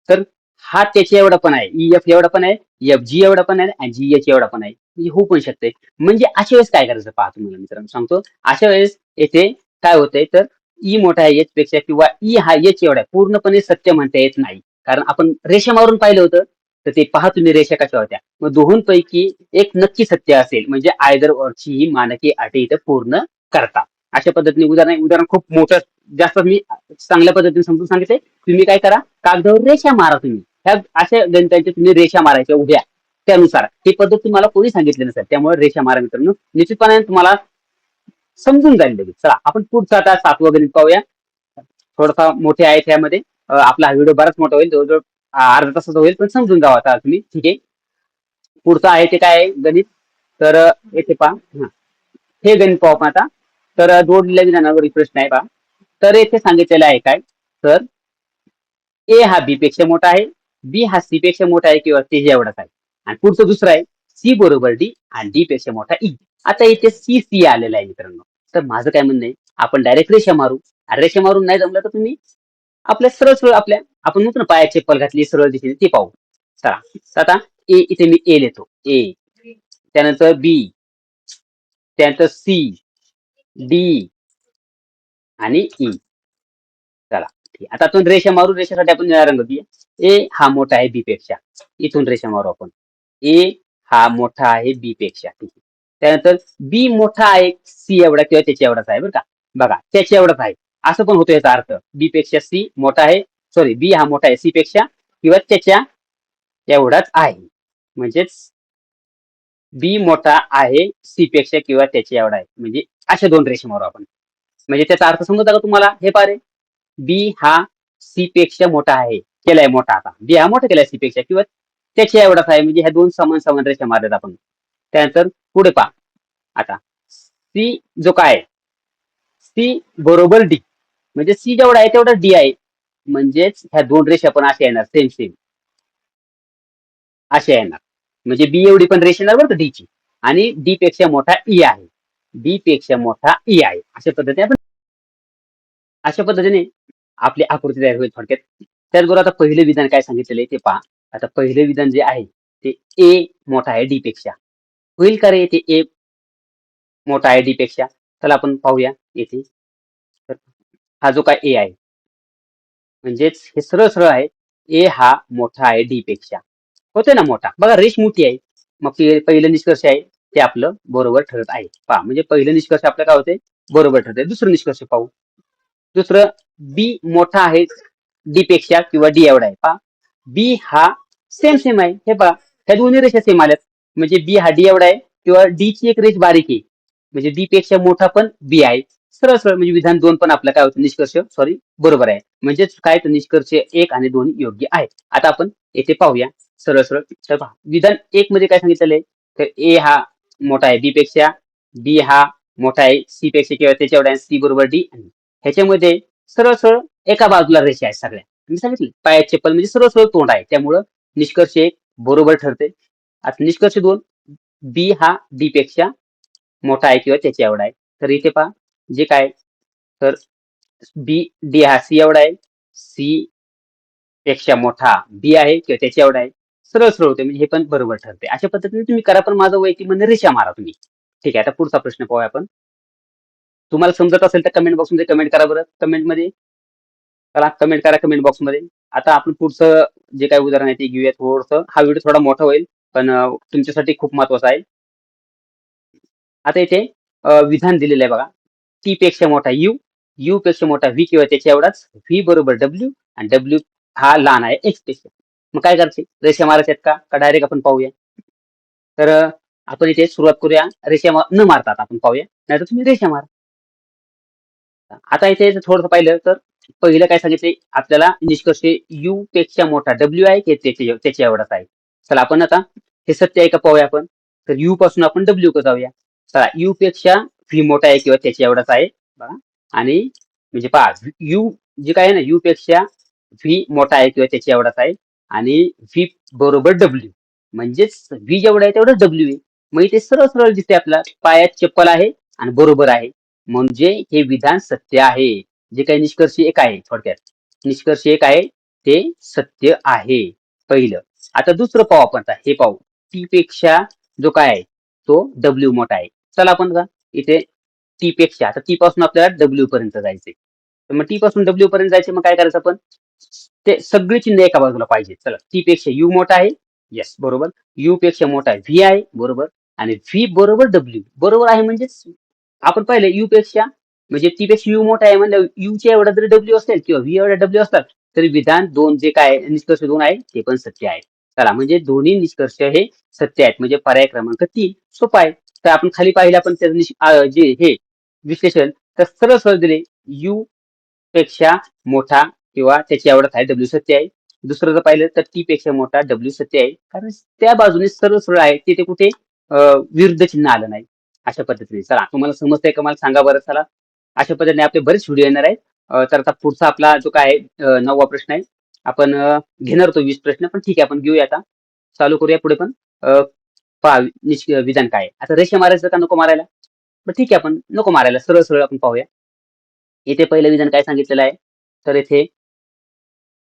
तर हा त्याच्या एवढा पण आहे. ई एफ एवढा पण आहे, एफ जी एवढा पण आहे आणि जी एच एवढा पण आहे. म्हणजे होऊ पण शकते. म्हणजे अशा वेळेस काय करायचं पहा तुम्हाला मित्रांनो सांगतो. अशा वेळेस येथे काय होतंय तर ई मोठा आहे एच पेक्षा किंवा ई हा एच एवढा आहे. पूर्णपणे सत्य म्हणता येत नाही. कारण आपण रेषा मारून पाहिलं होतं. तर ते पहा तुम्ही रेषा कशा होत्या. मग दोहोंपैकी एक नक्की सत्य असेल म्हणजे आयदर ऑरची ही मानकी अटी इथं पूर्ण करतात. अशा पद्धतीने उदाहरण खूप मोठं जास्त मी चांगल्या पद्धतीने समजून सांगितले. तुम्ही काय करा कागदावर रेषा मारा तुम्ही. ह्या अशा गणितांच्या तुम्ही रेषा मारायच्या उभ्या. त्यानुसार ही पद्धत तुम्हाला कोणी सांगितली नसेल. त्यामुळे रेषा मारा मित्रांनो. निश्चितपणे तुम्हाला समजून जाईल लगेच. चला आपण पुढचं आता 7वं गणित पाहूया. थोडासा मोठे आहे त्यामध्ये. आपला हा व्हिडिओ बराच मोठा होईल. जवळजवळ अर्धा तासाचा होईल पण समजून जावा आता तुम्ही. ठीक आहे. पुढचं आहे ते काय आहे गणित तर येथे पहा. हे गणित पाहू आपण आता. तर जोडलेल्या विधानावर प्रश्न आहे पहा. तर येथे सांगितलेलं आहे काय तर ए हा बी पेक्षा मोठा आहे. बी हा सी पेक्षा मोठा आहे किंवा ते एवढाच आहे. आणि पुढचं दुसरं आहे सी बरोबर डी आणि डी पेक्षा मोठा ई. आता इथे सी सी आलेला आहे मित्रांनो. तर माझं काय म्हणणं आहे आपण डायरेक्ट रेषा मारू. आणि रेषा मारून नाही जमलं तर तुम्ही आपल्या सरळ सरळ आपल्या आपण म्हणतो ना पायात चप्पल घातली सरळ दिशेने ते पाहू. चला तर आता ए इथे मी ए लिहितो ए. त्यानंतर बी, त्यानंतर सी, डी आणि ई. चला ठीक आहे. आता आपण रेषा मारू. रेषेसाठी आपण निळा रंग घेऊया. ए हा मोठा आहे बी पेक्षा. इथून रेषा मारू आपण. ए हा मोठा आहे बी पेक्षा. ठीक आहे. त्यानंतर बी मोठा आहे सी एवढा किंवा त्याच्या एवढाच आहे बरं का. बघा त्याच्या एवढाच आहे. असं पण होतो याचा अर्थ. बी पेक्षा सी मोठा आहे. सॉरी बी हा मोठा आहे सी पेक्षा किंवा त्याच्या एवढाच आहे. म्हणजेच बी मोठा आहे सी पेक्षा किंवा त्याच्या एवढा आहे. म्हणजे अशा दोन रेषा मारू आपण. म्हणजे त्याचा अर्थ समजता का तुम्हाला? हे पारे बी हा सी पेक्षा मोठा आहे. केलाय मोठा आता. बी हा मोठा केलाय सी पेक्षा किंवा त्याच्या एवढाच आहे. म्हणजे ह्या दोन समान समान रेषा मारल्यात आपण. त्यानंतर पुढे पहा. आता सी जो काय आहे सी बरोबर डी. म्हणजे सी जेवढा आहे तेवढा डी आहे. म्हणजेच ह्या दोन रेषा पण अशा येणार सेम सेम. अशा येणार. म्हणजे बी एवढी पण रेष येणार बरं का डीची. आणि डी पेक्षा मोठा ई आहे. डी पेक्षा मोठा ई आहे. अशा पद्धतीने आपली आकृती तयार होईल थोडक्यात. त्याचबरोबर आता पहिलं विधान काय सांगितलेलं आहे ते पहा. आता पहिलं विधान जे आहे ते ए मोठा आहे डी पेक्षा. होईल का रे ते ए मोठा आहे डी पेक्षा? चला आपण पाहूया येथे. तर हा जो काय ए आहे म्हणजेच हे सरळ सरळ आहे. ए हा मोठा आहे डी पेक्षा. होतोय ना मोठा. बघा रेष मोठी आहे. मग ते पहिलं निष्कर्ष आहे ते आपलं बरोबर ठरत आहे. पहा म्हणजे पहिलं निष्कर्ष आपलं काय होते बरोबर ठरते. दुसरं निष्कर्ष पाहू. दुसरं बी मोठा आहे डी पेक्षा किंवा डी एवढा आहे. पहा बी हा सेम सेम आहे. हे पहा ह्या दोन्ही रेषा सेम आल्यात. म्हणजे बी हा डी एवढा आहे किंवा डी ची एक रेष बारीक आहे. म्हणजे डी पेक्षा मोठा पण बी आहे. सरळ सरळ म्हणजे विधान 2 पण आपलं काय होतं निष्कर्ष सॉरी बरोबर आहे. म्हणजेच काय तर निष्कर्ष 1 आणि 2 योग्य आहे. आता आपण येथे पाहूया सरळ सरळ. तर पहा विधान 1 मध्ये काय सांगितलेलं आहे तर ए हा मोठा आहे बी पेक्षा, बी हा मोठा आहे सी पेक्षा किंवा त्याच्या एवढा आहे सी बरोबर डी. ह्याच्यामध्ये सरळ सरळ एका बाजूला रेषा आहेत सगळ्या. मी सांगितलं पायात चप्पल म्हणजे सरळ सरळ तोंड आहे. त्यामुळं निष्कर्ष 1 बरोबर ठरते. आता निष्कर्ष 2 बी हा डी पेक्षा मोठा आहे किंवा त्याच्या एवढा आहे. तर इथे पहा जे काय तर बी डी हा सी एवढा आहे. सी पेक्षा मोठा बी आहे किंवा त्याच्या एवढा आहे. सरळ सरळ होते म्हणजे हे पण बरोबर ठरते. अशा पद्धतीने तुम्ही करा पण माझं वैयक्तिक म्हणणं रेषा मारा तुम्ही. ठीक आहे आता पुढचा प्रश्न पाहूया आपण. तुम्हाला समजत असेल तर कमेंट बॉक्समध्ये कमेंट करा बरं. कमेंटमध्ये चला कमेंट करा कमेंट बॉक्समध्ये. आता आपण पुढचं जे काही उदाहरण आहे ते घेऊया थोडंसं. हा व्हिडिओ थोडा मोठा होईल पण तुमच्यासाठी खूप महत्वाचा आहे. आता इथे विधान दिलेलं आहे बघा. टी पेक्षा मोठा यू, यू पेक्षा मोठा व्ही किंवा त्याच्या एवढाच, व्ही बरोबर डब्ल्यू आणि डब्ल्यू हा लहान आहे एक्स पेक्षा. मग काय करायचे रेषा मारायच्या आहेत का डायरेक्ट आपण पाहूया. तर आपण इथे सुरुवात करूया रेषा न मारतात आपण पाहूया नाहीतर तुम्ही रेषा मारा. आता इथे थोडंसं पाहिलं तर पहिलं काय सांगितले आपल्याला निष्कर्ष यू पेक्षा मोठा डब्ल्यू आहे की त्याच्या एवढाच आहे. चला आपण आता हे सत्य आहे का पाहूया आपण. तर यू पासून आपण डब्ल्यू कडे जाऊया. चला यू पेक्षा व्ही मोठा आहे किंवा त्याच्या एवढाच आहे बघा. आणि म्हणजे पहा यू जे काय आहे ना यू पेक्षा व्ही मोठा आहे किंवा त्याच्या एवढाच आहे आणि व्ही बरोबर डब्ल्यू म्हणजेच व्ही जेवढा आहे तेवढं डब्ल्यू आहे. मग इथे सरळ सरळ दिसते आपला पायात चप्पल आहे आणि बरोबर आहे. म्हणजे हे विधान सत्य आहे. जे काही निष्कर्ष 1 आहे थोडक्यात. निष्कर्ष 1 आहे ते सत्य आहे पहिलं. आता दुसरं पाहू आपण आता हे पाहू. टी पेक्षा जो काय आहे तो डब्ल्यू मोठा आहे. चला आपण का इथे टी पेक्षा आता टी पासून आपल्याला डब्ल्यू पर्यंत जायचंय. तर मग टी पासून डब्ल्यू पर्यंत जायचे मग काय करायचं आपण ते सगळी चिन्ह एका बाजूला पाहिजे. चला टी पेक्षा यू मोठा आहे. येस बरोबर. यू पेक्षा मोठा व्ही आहे बरोबर. आणि व्ही बरोबर डब्ल्यू बरोबर आहे म्हणजे आपण पाहिलं यू पेक्षा म्हणजे टी पेक्षा यू मोठा आहे म्हणलं यूच्या एवढा जरी डब्ल्यू असेल किंवा व्ही एवढा डब्ल्यू असतात तरी विधान 2 जे काय निष्कर्ष 2 आहे ते पण सत्य आहे. चला म्हणजे दोन्ही निष्कर्ष हे सत्य आहेत म्हणजे पर्याय क्रमांक 3 सोपा आहे. तर आपण खाली पाहिलं आपण त्याचं जे हे विश्लेषण तर सरळ सरळ दिले यू पेक्षा मोठा किंवा त्याच्या एवढाच आहे डब्ल्यू सत्य आहे. दुसरं जर पाहिलं तर टी पेक्षा मोठा डब्ल्यू सत्य आहे कारण त्या बाजूने सरळ सरळ आहे तिथे कुठे विरुद्ध चिन्ह आलं नाही. अशा पद्धतीने चला तुम्हाला समजतंय का मला सांगा बरं चला. अशा पद्धतीने आपले बरेच व्हिडिओ येणार आहेत. तर आता पुढचा आपला जो काय 9वा प्रश्न आहे आपण घेणार होतो 20 प्रश्न पण ठीक आहे आपण घेऊया आता. चालू करूया पुढे पण पहा विधान काय आहे. आता रेषा मारायचं का नको मारायला. पण ठीक आहे आपण नको मारायला सरळ सरळ आपण पाहूया. इथे पहिलं विधान काय सांगितलेलं आहे तर इथे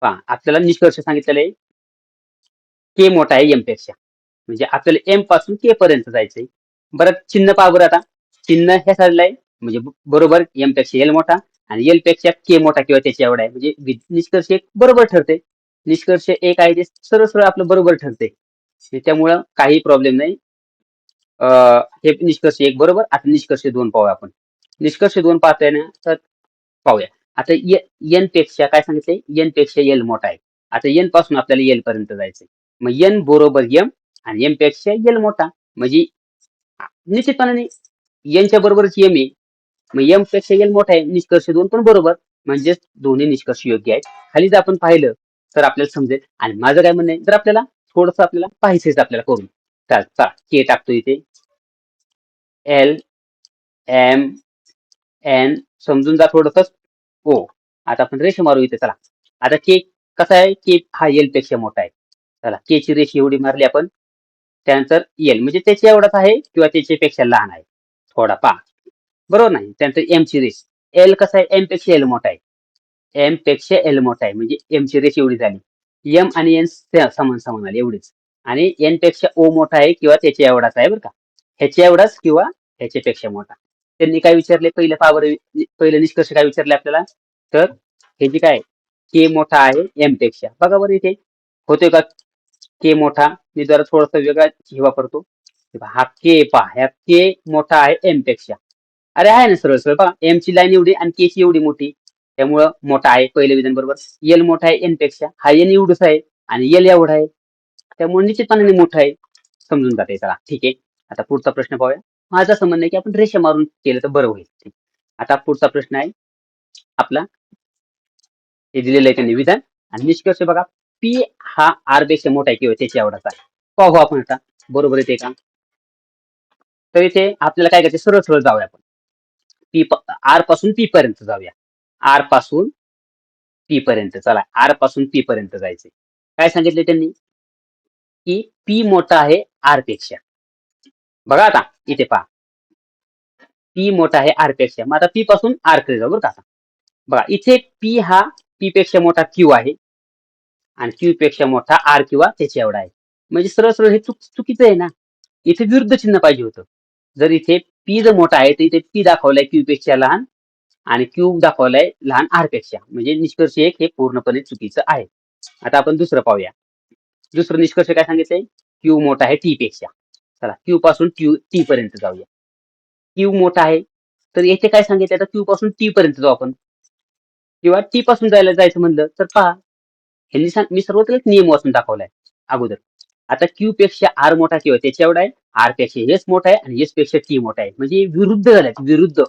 पहा आपल्याला निष्कर्ष सांगितलेलं आहे के मोठा आहे एम पेक्षा. म्हणजे आपल्याला एम पासून के पर्यंत जायचंय. बरं चिन्ह पहा बरं आता. चिन्ह हे ठरलं आहे म्हणजे बरोबर एम पेक्षा एल मोठा आणि एल पेक्षा के मोठा किंवा त्याच्या एवढा आहे म्हणजे निष्कर्ष 1 बरोबर ठरते. निष्कर्ष 1 आहे ते सरळ सरळ आपलं बरोबर ठरते. त्यामुळं काही प्रॉब्लेम नाही. हे निष्कर्ष 1 बरोबर. आता निष्कर्ष 2 पाहूया आपण. निष्कर्ष 2 पाहताय ना तर पाहूया. आता एन पेक्षा काय सांगितलंय एन पेक्षा एल मोठा आहे. आता एन पासून आपल्याला एल पर्यंत जायचंय. मग एन बरोबर एम आणि एम पेक्षा एल मोठा म्हणजे निश्चितपणाने एनच्या बरोबरच एम आहे. मग एम पेक्षा एल मोठा आहे निष्कर्ष 2 पण बरोबर म्हणजे दोन्ही निष्कर्ष योग्य आहेत. खाली जर आपण पाहिलं तर आपल्याला समजेल आणि माझं काय म्हणणं आहे जर आपल्याला थोडंसं आपल्याला पाहायचंच आपल्याला करून चला के टाकतो इथे एल एम एन समजून जा थोडंसं ओ. आता आपण रेषा मारू इथे चला. आता के कसा आहे के हा एल पेक्षा मोठा आहे. चला के ची रेष एवढी मारली आपण. त्यानंतर एल म्हणजे त्याच्या एवढाच आहे किंवा त्याच्यापेक्षा लहान आहे थोडा पा, बरोबर नाही. त्यानंतर एम ची रेष, एल कसा आहे, एम पेक्षा एल मोठा आहे, एम पेक्षा एल मोठा आहे म्हणजे एम ची रेष एवढी झाली. एम आणि एन समान समान आले एवढीच. आणि एन पेक्षा ओ मोठा आहे किंवा त्याच्या एवढाच आहे बरं का, ह्याच्या एवढाच किंवा ह्याच्यापेक्षा मोठा. त्यांनी काय विचारले पहिले पावर, पहिले निष्कर्ष काय विचारले आपल्याला, तर हे जे काय के मोठा आहे एम पेक्षा. बघा बरं इथे होतोय का के मोठा. मी जरा थोडासा वेगळा हे वापरतो. हा के पहा, ह्या के मोठा आहे एम पेक्षा. अरे आहे ना सरळ सरळ पहा, एम ची लाईन एवढी आणि के ची एवढी मोठी, त्यामुळं मोठा आहे पहिलं विधान बरोबर. एल मोठा आहे एन पेक्षा, हा एन एवढंच आहे आणि एल एवढा आहे, त्यामुळे निश्चितपणाने मोठा आहे. समजून जाते. चला ठीक आहे. आता पुढचा प्रश्न पाहूया. माझं असं म्हणणं आहे की आपण रेषा मारून केलं तर बरं होईल. ठीक. आता पुढचा प्रश्न आहे आपला, हे दिलेलं आहे त्यांनी विधान आणि निष्कर्ष बघा. पी हा आर पेक्षा मोठा आहे किंवा त्याच्या एवढाच आहे. पाहू आपण आता बरोबर येते का. तर इथे आपल्याला काय करायचं, सरळ सरळ जाऊया आपण. पी आर पासून पी पर्यंत जाऊया. आर पासून पी पर्यंत, चला आर पासून पी पर्यंत जायचे. काय सांगितले त्यांनी की पी मोठा आहे आर पेक्षा. बघा आता इथे पहा, पी मोठा आहे आर पेक्षा. मग आता पी पासून आर कडे जाऊ बरं का. बघा इथे पी हा पी पेक्षा मोठा क्यू आहे आणि क्यू पेक्षा मोठा आर किंवा त्याच्या एवढा आहे. म्हणजे सरळ सरळ हे चुकीचं आहे ना. इथे विरुद्ध चिन्ह पाहिजे होतं. जर इथे पी जर मोठा आहे तर इथे पी दाखवलाय क्यू पेक्षा लहान आणि क्यू दाखवलाय लहान आर पेक्षा. म्हणजे निष्कर्ष एक हे पूर्णपणे चुकीचं आहे. आता आपण दुसरं पाहूया. दुसरं निष्कर्ष काय सांगितलंय, क्यू मोठा आहे टी पेक्षा. चला क्यू पासून क्यू टी पर्यंत जाऊया. क्यू मोठा आहे तर येथे काय सांगितलं, आता क्यू पासून टी पर्यंत जाऊ आपण किंवा टी पासून जायचं म्हणलं तर पहा, ह्यांनी मी सर्वत्र एक नियम वाचून दाखवलाय अगोदर. आता क्यू पेक्षा आर मोठा किंवा त्याच्या एवढा आहे, आर पेक्षा एस मोठा आहे आणि एस पेक्षा टी मोठा आहे. म्हणजे विरुद्ध झाल्यात, विरुद्ध.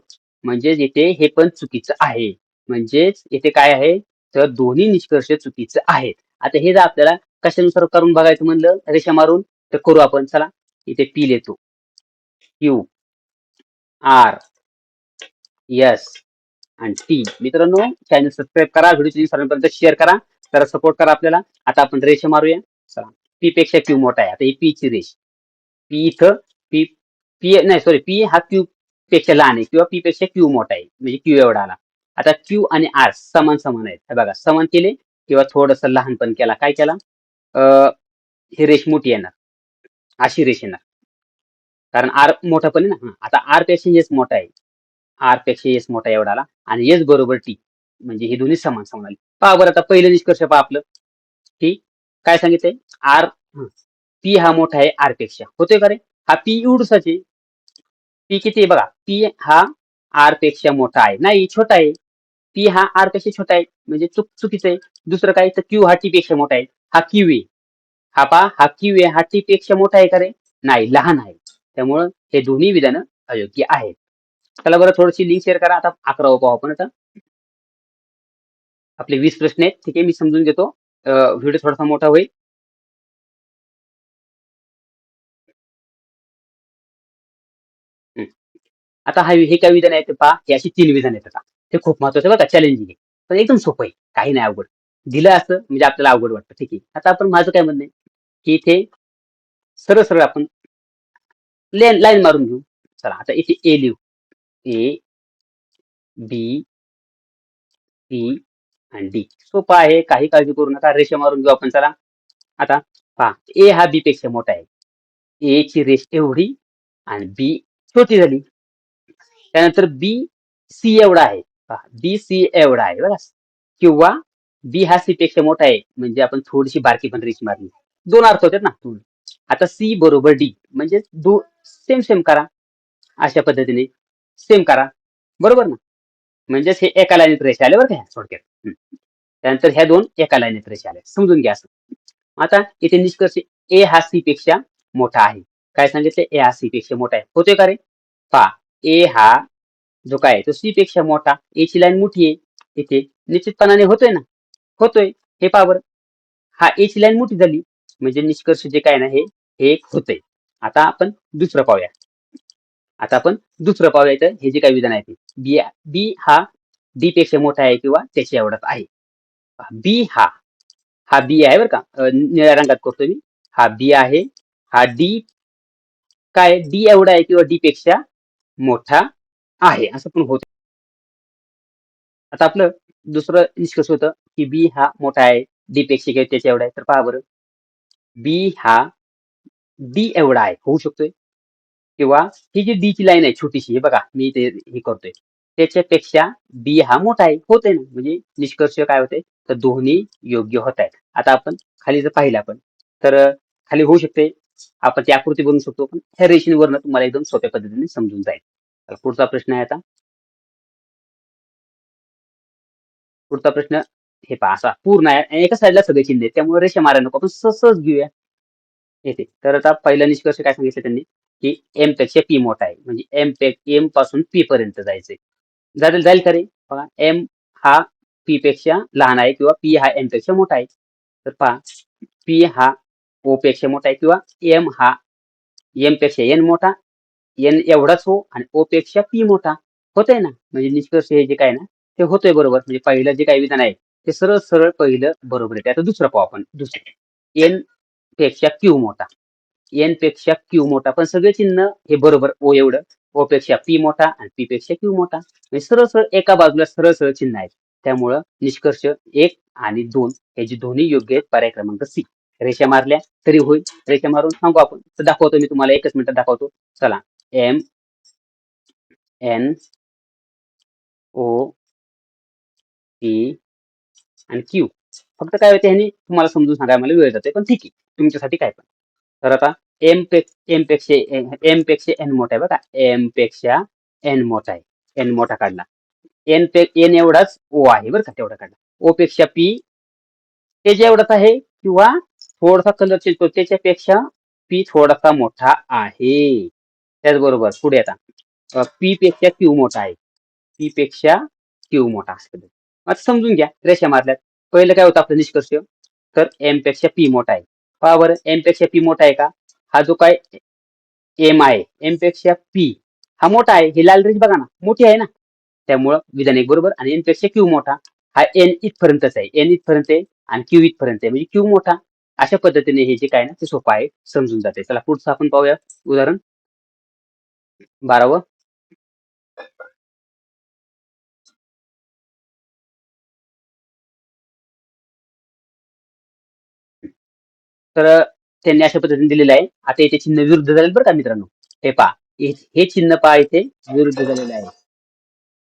म्हणजे येथे हे पण चुकीचं आहे. म्हणजेच येथे काय आहे, तर दोन्ही निष्कर्ष चुकीचं आहेत. आता हे जर आपल्याला कशानुसार करून बघायचं म्हणलं रेषा मारून, तर करू आपण. चला इथे पी लिहितो, क्यू आर एस आणि टी. मित्रांनो चॅनल सबस्क्राईब करा, व्हिडिओ सर्वांपर्यंत शेअर करा, तर सपोर्ट करा आपल्याला. आता आपण रेषा मारूया. चला पी पेक्षा क्यू मोठा आहे. आता ही पी ची रेष, पी इथं पी पी नाही सॉरी, पी हा क्यू पेक्षा लहान आहे किंवा पी पेक्षा क्यू मोठा आहे म्हणजे क्यू एवढा आला. आता क्यू आणि आर समान समान आहेत. हे बघा समान केले किंवा थोडस लहानपण केला. काय केला, ही रेष मोठी येणार, अशी रेष येणार, कारण आर मोठा पण आहे ना. आता आर पेक्षा एस मोठा आहे, आर पेक्षा एस मोठा एवढा आला आणि एस बरोबर टी, म्हणजे हे दोन्ही समान समान आले. पहा बरं आता पहिलं निष्कर्ष पहा आपलं. ठीक, काय सांगितलंय, आर पी हा मोठा आहे आर पेक्षा. होतोय का रे, हा पी एवढसाच आहे. पी किती आहे बघा, पी हा आर पेक्षा मोठा आहे, नाही छोटा आहे. पी हा आर पेक्षा छोटा आहे म्हणजे चुकीचं आहे. दुसरं काय, तर क्यू हा टी पेक्षा मोठा आहे. हा क्यू आहे, हा पहा हा क्यू आहे, हा टी पेक्षा मोठा आहे का रे, नाही लहान आहे. त्यामुळं हे दोन्ही विधानं अयोग्य आहेत. चला बरं थोडीशी लिंक शेअर करा. आता 11वा पाहू आपण. आता आपले 20 प्रश्न आहेत. ठीक आहे, मी समजून घेतो, व्हिडिओ थोडासा मोठा होईल. आता हे काय विधान आहे ते पहा, हे अशी 3 विधान आहेत. आता हे खूप महत्वाचं बघा, चॅलेंजिंग आहे पण एकदम सोपं आहे, काही नाही अवघड. दिलं असं म्हणजे आपल्याला अवघड वाटतं. ठीक आहे, आता आपण माझं काय म्हणणं आहे की इथे सरळ सरळ आपण लाईन मारून घेऊ. चला आता इथे ए लिहू, ए बी सी आणि डी. सोपं आहे, काही काळजी करू नका, रेषा मारून घेऊ आपण. चला आता पहा, ए हा बी पेक्षा मोठा आहे, ए ची रेष एवढी आणि बी छोटी झाली. त्यानंतर बी सी एवढा आहे, बी सी एवढा आहे बघा, किंवा बी हा सी पेक्षा मोठा आहे म्हणजे आपण थोडीशी बारकी पण रेष मारली. दोन अर्थ होतात ना. आता सी बरोबर डी म्हणजे सेम सेम करा, अशा पद्धतीने सेम करा, बरोबर ना. म्हणजेच हे एका लाईनीत रेषा आल्या बरं का थोडक्यात. त्यानंतर ह्या दोन एका लाईनीत रेषा आल्या, समजून घ्या असं. आता इथे निष्कर्ष, ए हा सी पेक्षा मोठा आहे. काय सांगितलं, ए हा सी पेक्षा मोठा आहे. होतोय का रे, पहा ए हा जो काय तो सी पेक्षा मोठा, ए ची लाईन मोठी आहे, इथे निश्चितपणाने होतोय ना, होतोय. हे पहा बरं, हा ए ची लाईन मोठी झाली म्हणजे निष्कर्ष जे काय ना हे एक होतंय. आता आपण दुसरं पाहूया. आता आपण दुसरं पाहूया. तर हे जे काही विधान आहे ते बी हा डी पेक्षा मोठा आहे किंवा त्याच्या एवढाच आहे. बी हा हा बी आहे बरं का, निळ्या रंगात करतोय मी. हा बी आहे. हा डी काय डी एवढा आहे किंवा डी पेक्षा मोठा आहे, असं पण होत. आता आपलं दुसरं निष्कर्ष होतं की बी हा मोठा आहे, डी पेक्षा किंवा त्याच्या एवढा आहे. तर पहा बरं, बी हा डी एवढा आहे, होऊ शकतोय. किंवा ही जी डी ची लाईन आहे छोटीशी, हे बघा मी ते हे करतोय, त्याच्यापेक्षा बी हा मोठा आहे, होतंय ना. म्हणजे निष्कर्ष काय होते, तर दोन्ही योग्य होत आहेत. आता आपण खाली जर पाहिलं आपण, तर खाली होऊ शकते, आपण ती आकृती बनवू शकतो, पण ह्या रेषेवरनं तुम्हाला एकदम सोप्या पद्धतीने समजून जाईल. तर पुढचा प्रश्न आहे आता. पुढचा प्रश्न हे पहा, असा पूर्ण आहे आणि एका साईडला सगळे चिन्ह आहेत, त्यामुळे रेषा मारायला नको, आपण सहज घेऊया येते. तर आता पहिला निष्कर्ष काय सांगितलं त्यांनी, की एम पेक्षा पी मोठा आहे, म्हणजे एम पासून पी पर्यंत जायचंय. जाईल जाईल का रे? बघा, एम हा पी पेक्षा लहान आहे किंवा पी हा एम पेक्षा मोठा आहे. तर पहा, पी हा ओ पेक्षा मोठा आहे किंवा एम हा एम पेक्षा एन मोठा, एन एवढाच हो आणि ओ पेक्षा पी मोठा. होतंय ना. म्हणजे निष्कर्ष हे जे काय ना, ते होतंय बरोबर. म्हणजे पहिलं जे काही विधान आहे ते सरळ सरळ पहिलं बरोबर आहे. आता दुसरं पाहू आपण. दुसरं, एन पेक्षा क्यू मोठा, एन पेक्षा क्यू मोठा, पण सगळे चिन्ह हे बरोबर. ओ एवढं, ओ पेक्षा पी मोठा आणि पी पेक्षा क्यू मोठा, म्हणजे सरळ सरळ एका बाजूला सरळ सरळ चिन्ह आहेत. त्यामुळं निष्कर्ष 1 आणि 2 हे जे दोन्ही योग्य आहेत. पर्याय क्रमांक सी. रेषा मारल्या तरी होईल, रेषा मारून सांगू आपण. तर दाखवतो मी तुम्हाला, एकच मिनिटात दाखवतो. चला, एम एन ओ पी आणि क्यू. फक्त काय होते, ह्यानी तुम्हाला समजून सांगायला मला वेळ जाते, पण ठीक आहे, तुमच्यासाठी काय पण. तर आता एम पेक्षा एन मोठा आहे बघा, एम पेक्षा एन मोठा आहे, एन मोठा काढला. एन एवढाच ओ आहे बरं का, तेवढा काढला. ओ पेक्षा पी त्याच्या एवढाच आहे किंवा थोडासा कलर चेंज करतो, त्याच्यापेक्षा पी थोडासा मोठा आहे. त्याचबरोबर पुढे आता पी पेक्षा क्यू मोठा आहे, पी पेक्षा क्यू मोठा असतो. आता समजून घ्या, रेषा मारल्यात. पहिलं काय होतं आपलं निष्कर्ष, तर एम पेक्षा पी मोठा आहे. पहा बरं, एम पेक्षा पी मोठा आहे का? हा जो काय एम आहे, एम पेक्षा पी हा मोठा आहे. ही लाल रेष बघा ना, मोठी आहे ना. त्यामुळं विधान एक बरोबर. आणि एन पेक्षा क्यू मोठा, हा एन इथपर्यंतच आहे, एन इथपर्यंत आहे आणि क्यू इथपर्यंत आहे, म्हणजे क्यू मोठा. अशा पद्धतीने हे जे काय ना, ते सोपं आहे, समजून जाते. चला पुढचं आपण पाहूया उदाहरण 12. तर त्यांनी अशा पद्धतीने दिलेलं आहे. आता इथे चिन्ह विरुद्ध झाले बरं का मित्रांनो. हे पहा, हे चिन्ह पहा इथे विरुद्ध झालेलं आहे.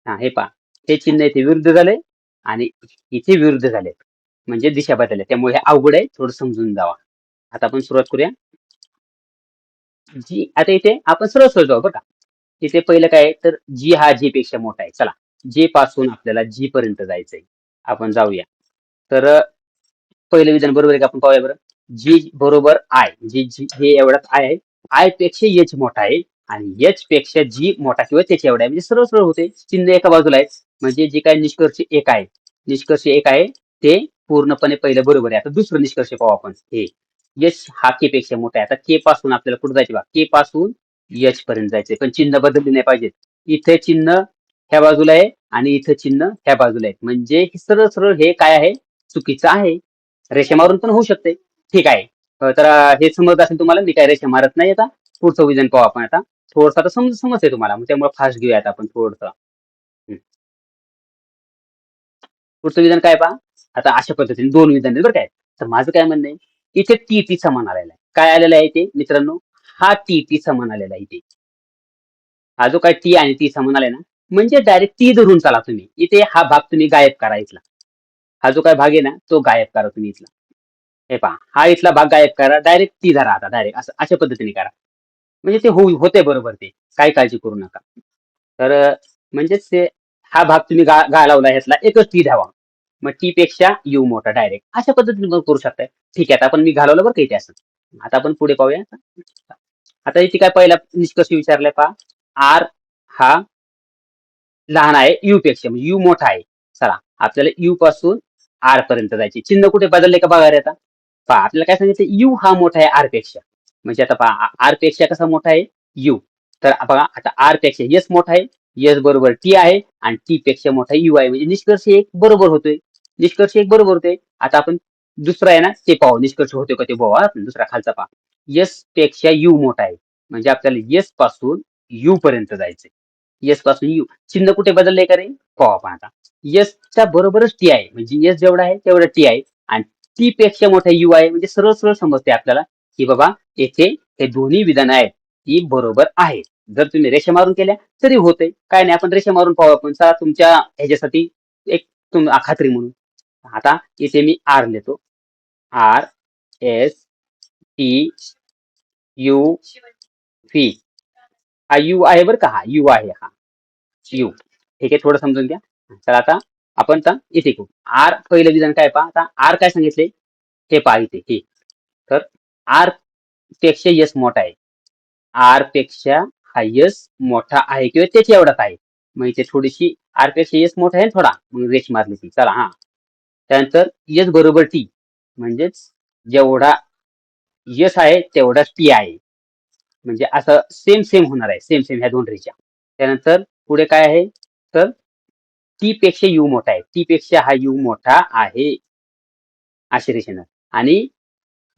हा, हे पहा, हे चिन्ह इथे विरुद्ध झाले आणि इथे विरुद्ध झाले, म्हणजे दिशा बदलल्या. त्यामुळे हे अवघड आहे, थोडं समजून जावा. आता आपण सुरुवात करूया. जी, आता इथे आपण सरळ सरळ जाऊ बरं का. इथे पहिलं काय आहे, तर जी हा जे पेक्षा मोठा आहे. चला, जे पासून आपल्याला जी पर्यंत जायचंय, आपण जाऊया. तर पहिलं विधान बरोबर आहे का, आपण पाहूया बरं. जी बरोबर आय, जी हे एवढाच आय आहे, आय पेक्षा एच मोठा आहे आणि एच पेक्षा जी मोठा किंवा त्याच्या एवढा आहे, म्हणजे सरळ सरळ होते. चिन्ह एका बाजूला आहे, म्हणजे जे काय निष्कर्ष एक आहे, निष्कर्ष एक आहे ते पूर्णपणे पहिलं बरोबर आहे. आता दुसरं निष्कर्ष पाहू आपण. हे एच हा के पेक्षा मोठा आहे. आता के पासून आपल्याला कुठे जायचे बा, के पासून एच पर्यंत जायचंय, पण चिन्ह बदलले नाही पाहिजे. इथे चिन्ह ह्या बाजूला आहे आणि इथे चिन्ह ह्या बाजूला आहे, म्हणजे सरळ सरळ हे काय आहे, चुकीचं आहे. रेषा मारून पण होऊ शकते. ठीक आहे. तर हे समजत असेल तुम्हाला, मी काय रेषा मारत नाही. आता पुढचं विधान पाहू आपण. आता थोडंसं आता समजते तुम्हाला, मग त्यामुळे फास्ट घेऊया आता आपण थोडंसं. पुढचं विधान काय पहा. आता अशा पद्धतीने दोन विधान आहेत बरं काय. तर माझं काय म्हणणं आहे, इथे टी टी समान आलेला आहे. काय आलेला आहे इथे मित्रांनो, हा टी टी समान आलेला आहे इथे. हा जो काय टी आणि टी समान आलाय ना, म्हणजे डायरेक्ट टी धरून चाला तुम्ही. इथे हा भाग तुम्ही गायब करा इथला. हा जो काय भाग आहे ना, तो गायब करा तुम्ही इथला. हे पहा, हा इथला भाग गायब करा, डायरेक्ट ती धरा. आता डायरेक्ट असं अशा पद्धतीने करा, म्हणजे ते होते बरोबर. ते काही काळजी करू नका. तर म्हणजेच ते हा भाग तुम्ही घालवला, ह्यातला एकच टी द्यावा, मग टी पेक्षा यू मोठा डायरेक्ट अशा पद्धतीने पण करू शकताय. ठीक आहे, आता आपण मी घालवलं बरं का इथे असं. आता आपण पुढे पाहूया. आता इथे काय पहिला निष्कर्ष विचारलाय पहा, आर हा लहान आहे यू पेक्षा, म्हणजे यू मोठा आहे. चला, आपल्याला यू पासून आर पर्यंत जायचे. चिन्ह कुठे बदलले का बघा रे. आता पहा, आपल्याला काय सांगितलं, यू हा मोठा आहे आर पेक्षा. म्हणजे आता पहा, आर पेक्षा कसा मोठा आहे यू. तर बघा, आता आर पेक्षा एस मोठा आहे, एस बरोबर टी आहे आणि टी पेक्षा मोठा यू आहे, म्हणजे निष्कर्ष एक बरोबर होतोय. निष्कर्ष एक बरोबर होतोय. आता आपण दुसरा आहे ना ते पाहू, निष्कर्ष होतो का ते पाहू. दुसरा खालचा पहा, यस पेक्षा यू मोठा आहे, म्हणजे आपल्याला यस पासून यू पर्यंत जायचंय. यस पासून यू चिन्ह कुठे बदललंय का रे, पाहू आपण आता. यस च्या बरोबरच टी आहे, म्हणजे यस जेवढा आहे तेवढा टी आहे, आणि टी पेक्षा मोठा यू आहे, म्हणजे सरळ सरळ समजते आपल्याला की बाबा येथे हे दोन्ही विधान आहेत ती बरोबर आहेत. जर तुम्ही रेषा मारून केल्या तरी होते, काय नाही, आपण रेषा मारून पाहू. आपण चला तुमच्या ह्याच्यासाठी एक खात्री म्हणून. आता इथे मी आर लिहितो, R S T U V. हा यू आहे बरं का, हा यू आहे, हा यू. ठीक आहे, थोडं समजून घ्या. तर आता आपण इथे करू. आर पहिलं विधान काय पहा, आता आर काय सांगितले हे पहा इथे हे. तर आर पेक्षा यस मोठा आहे, आर पेक्षा हा यस मोठा आहे किंवा त्याच्या एवढाच आहे. मग इथे थोडीशी आर पेक्षा यस मोठा आहे ना थोडा, मग रेष मारली ती. चला हा, त्यानंतर यस बरोबर टी, म्हणजेच जेवढा यस आहे तेवढाच टी आहे, म्हणजे असं सेम सेम होणार आहे, सेम सेम ह्या दोन रेषा. त्यानंतर पुढे काय आहे, तर टी पेक्षा यू मोठा आहे, टी पेक्षा हा यू मोठा आहे, अशी रेषा येणार. आणि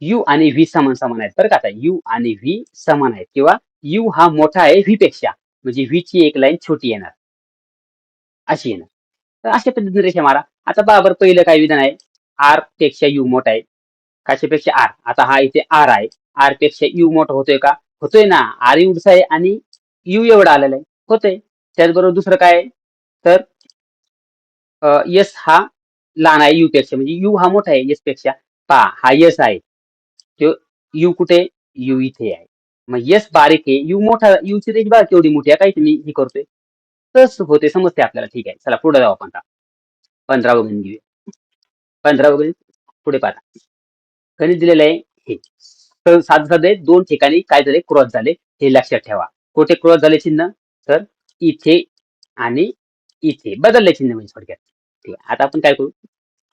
यू आणि व्ही समान समान आहेत बरं का. आता यू आणि व्ही समान आहेत, किंवा यू हा मोठा आहे व्ही पेक्षा, म्हणजे व्ही ची एक लाईन छोटी येणार, अशी येणार. तर अशा पद्धतीने रेषा मारा. आता पहा बरं, पहिलं काय विधान आहे, आर पेक्षा यू मोठा आहे, कशापेक्षा आर. आता हा इथे आर आहे, आर पेक्षा यू मोठा होतोय का, होतोय ना. आर एवढाच आहे आणि यू एवढा आलेला आहे, होतोय. त्याचबरोबर दुसरं काय आहे, तर यस हा लहान आहे यू पेक्षा, म्हणजे यू हा मोठा आहे यस पेक्षा. पहा हा यस आहे, तो यू कुठे, यू इथे आहे. मग यस बारीक आहे, यू मोठा, यू ची रेंज बघा केवढी मोठी आहे, काय तुम्ही हे करतोय तस होते, समजते आपल्याला. ठीक आहे, चला पुढे जाऊ आपण आता. 15 गणित घेऊया. 15 गणित पुढे पाहता, गणित दिलेलं आहे हे. तर साधं साधं आहे, दोन ठिकाणी काय झाले, क्रॉस झाले, हे लक्षात ठेवा. कुठे क्रॉस झाले चिन्ह, तर इथे आणि इथे बदलले चिन्ह, म्हणजे थोडक्यात. ठीक आहे, आता आपण काय करू,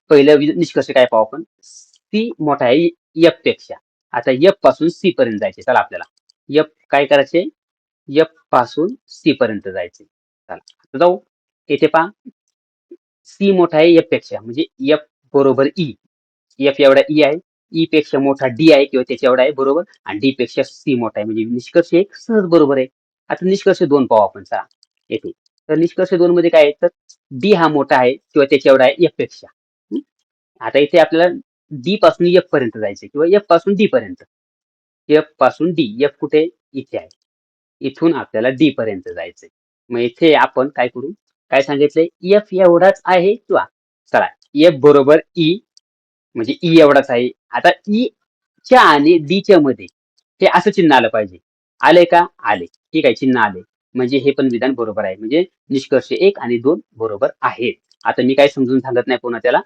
पहिलं निष्कर्ष काय पाहू आपण. सी मोठा आहे एफ पेक्षा. आता एफ पासून सी पर्यंत जायचे, चला आपल्याला एफ काय करायचे, एफ पासून सी पर्यंत जायचे. चला आता जाऊ. येथे पहा, सी मोठा आहे एफ पेक्षा, म्हणजे एफ बरोबर ई. एफ एवढा ई आहे, ई पेक्षा मोठा डी आहे किंवा त्याच्या एवढा आहे, बरोबर. आणि डी पेक्षा सी मोठा आहे, म्हणजे निष्कर्ष एक सहज बरोबर आहे. आता निष्कर्ष दोन पाहू आपण, चला येथे. तर निष्कर्ष दोन मध्ये काय आहे, तर डी हा मोठा आहे किंवा त्याच्या एवढा आहे एफ पेक्षा. आता इथे आपल्याला डी पासून एफ पर्यंत जायचे, किंवा एफ पासून डी पर्यंत. एफ पासून डी, एफ कुठे, इथे आहे, इथून आपल्याला डी पर्यंत जायचंय. मग इथे आपण काय करू, काय सांगितलंय, एफ एवढाच आहे किंवा, चला एफ बरोबर ई, म्हणजे ई एवढाच आहे. आता ई च्या आणि डी च्या मध्ये हे असं चिन्ह आलं पाहिजे. आले का, आले. ठीक आहे, चिन्ह आले, म्हणजे हे पण विधान बरोबर आहे, म्हणजे निष्कर्ष 1 आणि 2 बरोबर आहेत. आता मी काय समजून सांगत नाही पुन्हा त्याला.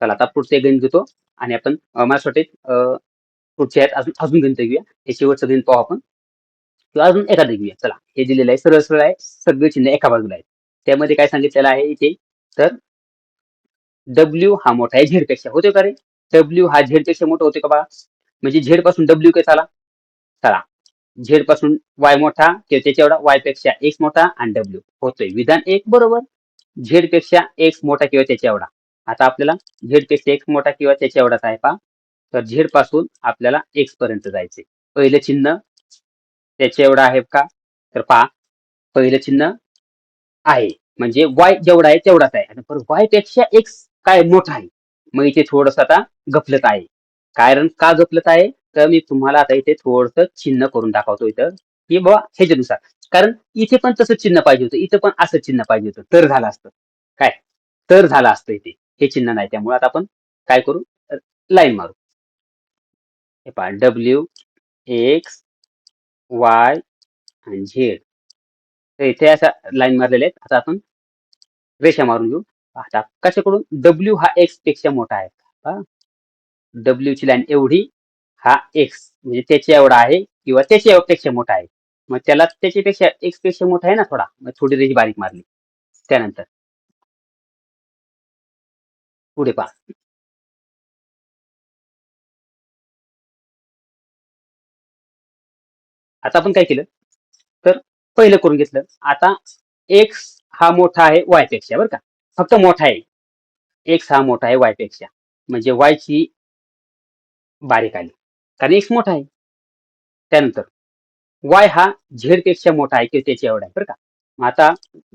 चला आता पुढचे गणित घेतो, आणि आपण मला वाटते पुढचे आहेत अजून अजून गणित घेऊया. हे शेवटचं गणित पाहू आपण, किंवा अजून एखादं घेऊया. चला हे दिलेलं आहे, सरळ सरळ आहे, सगळे चिन्ह एका बाजूला आहेत. त्यामध्ये काय सांगितलेलं आहे इथे, तर डब्ल्यू हा मोठा आहे झेड पेक्षा, होतो का रे, डब्ल्यू हा झेड पेक्षा मोठा होतो का बा, म्हणजे झेड पासून डब्ल्यू काय, चला चला झेड पासून वाय मोठा किंवा त्याच्या एवढा, वाय पेक्षा एक्स मोठा, आणि डब्ल्यू होतोय, विधान एक बरोबर. झेड पेक्षा एक्स मोठा किंवा त्याच्या एवढा. आता आपल्याला झेड पेक्षा एक्स मोठा किंवा त्याच्या एवढाच आहे पा, तर झेड पासून आपल्याला एक्स पर्यंत जायचे. पहिलं चिन्ह त्याच्या एवढा आहे का, तर पहा पहिलं चिन्ह आहे, म्हणजे वाय जेवढा आहे तेवढाच आहे, आणि वाय पेक्षा एक्स काय मोठा आहे. मग इथे थोडस आता गफलत आहे. कारण का गफलत आहे, तर मी तुम्हाला आता इथे थोडस चिन्ह करून दाखवतो इथं, की बाबा ह्याच्यानुसार. कारण इथे पण तसं चिन्ह पाहिजे होतं, इथं पण असं चिन्ह पाहिजे होतं, तर झालं असतं काय, तर झालं असतं इथे. हे चिन्ह नाही, त्यामुळे आता आपण काय करू, लाईन मारू. हे पहा, डब्ल्यू एक्स वाय आणि झेड. तर इथे अशा लाईन मारलेल्या आहेत. आता आपण रेषा मारून घेऊ. आता कशाकडून, डब्ल्यू हा एक्स पेक्षा मोठा आहे, डब्ल्यू ची लाईन एवढी, हा एक्स म्हणजे त्याच्या एवढा आहे किंवा त्याच्या पेक्षा मोठा आहे, मग त्याला त्याच्यापेक्षा एक्स पेक्षा मोठा आहे ना थोडा, मग थोडी रेष बारीक मारली. त्यानंतर पुढे पहा, आता आपण काय केलं, तर पहिलं करून घेतलं. आता एक्स हा मोठा आहे वाय पेक्षा, बरं का, फक्त मोठा आहे, एक्स हा मोठा आहे वाय पेक्षा, म्हणजे वाय ची बारीक आली, कारण एक्स मोठा आहे. त्यानंतर वाय हा झेड पेक्षा मोठा आहे किंवा त्याच्या एवढा आहे बरं का. मग आता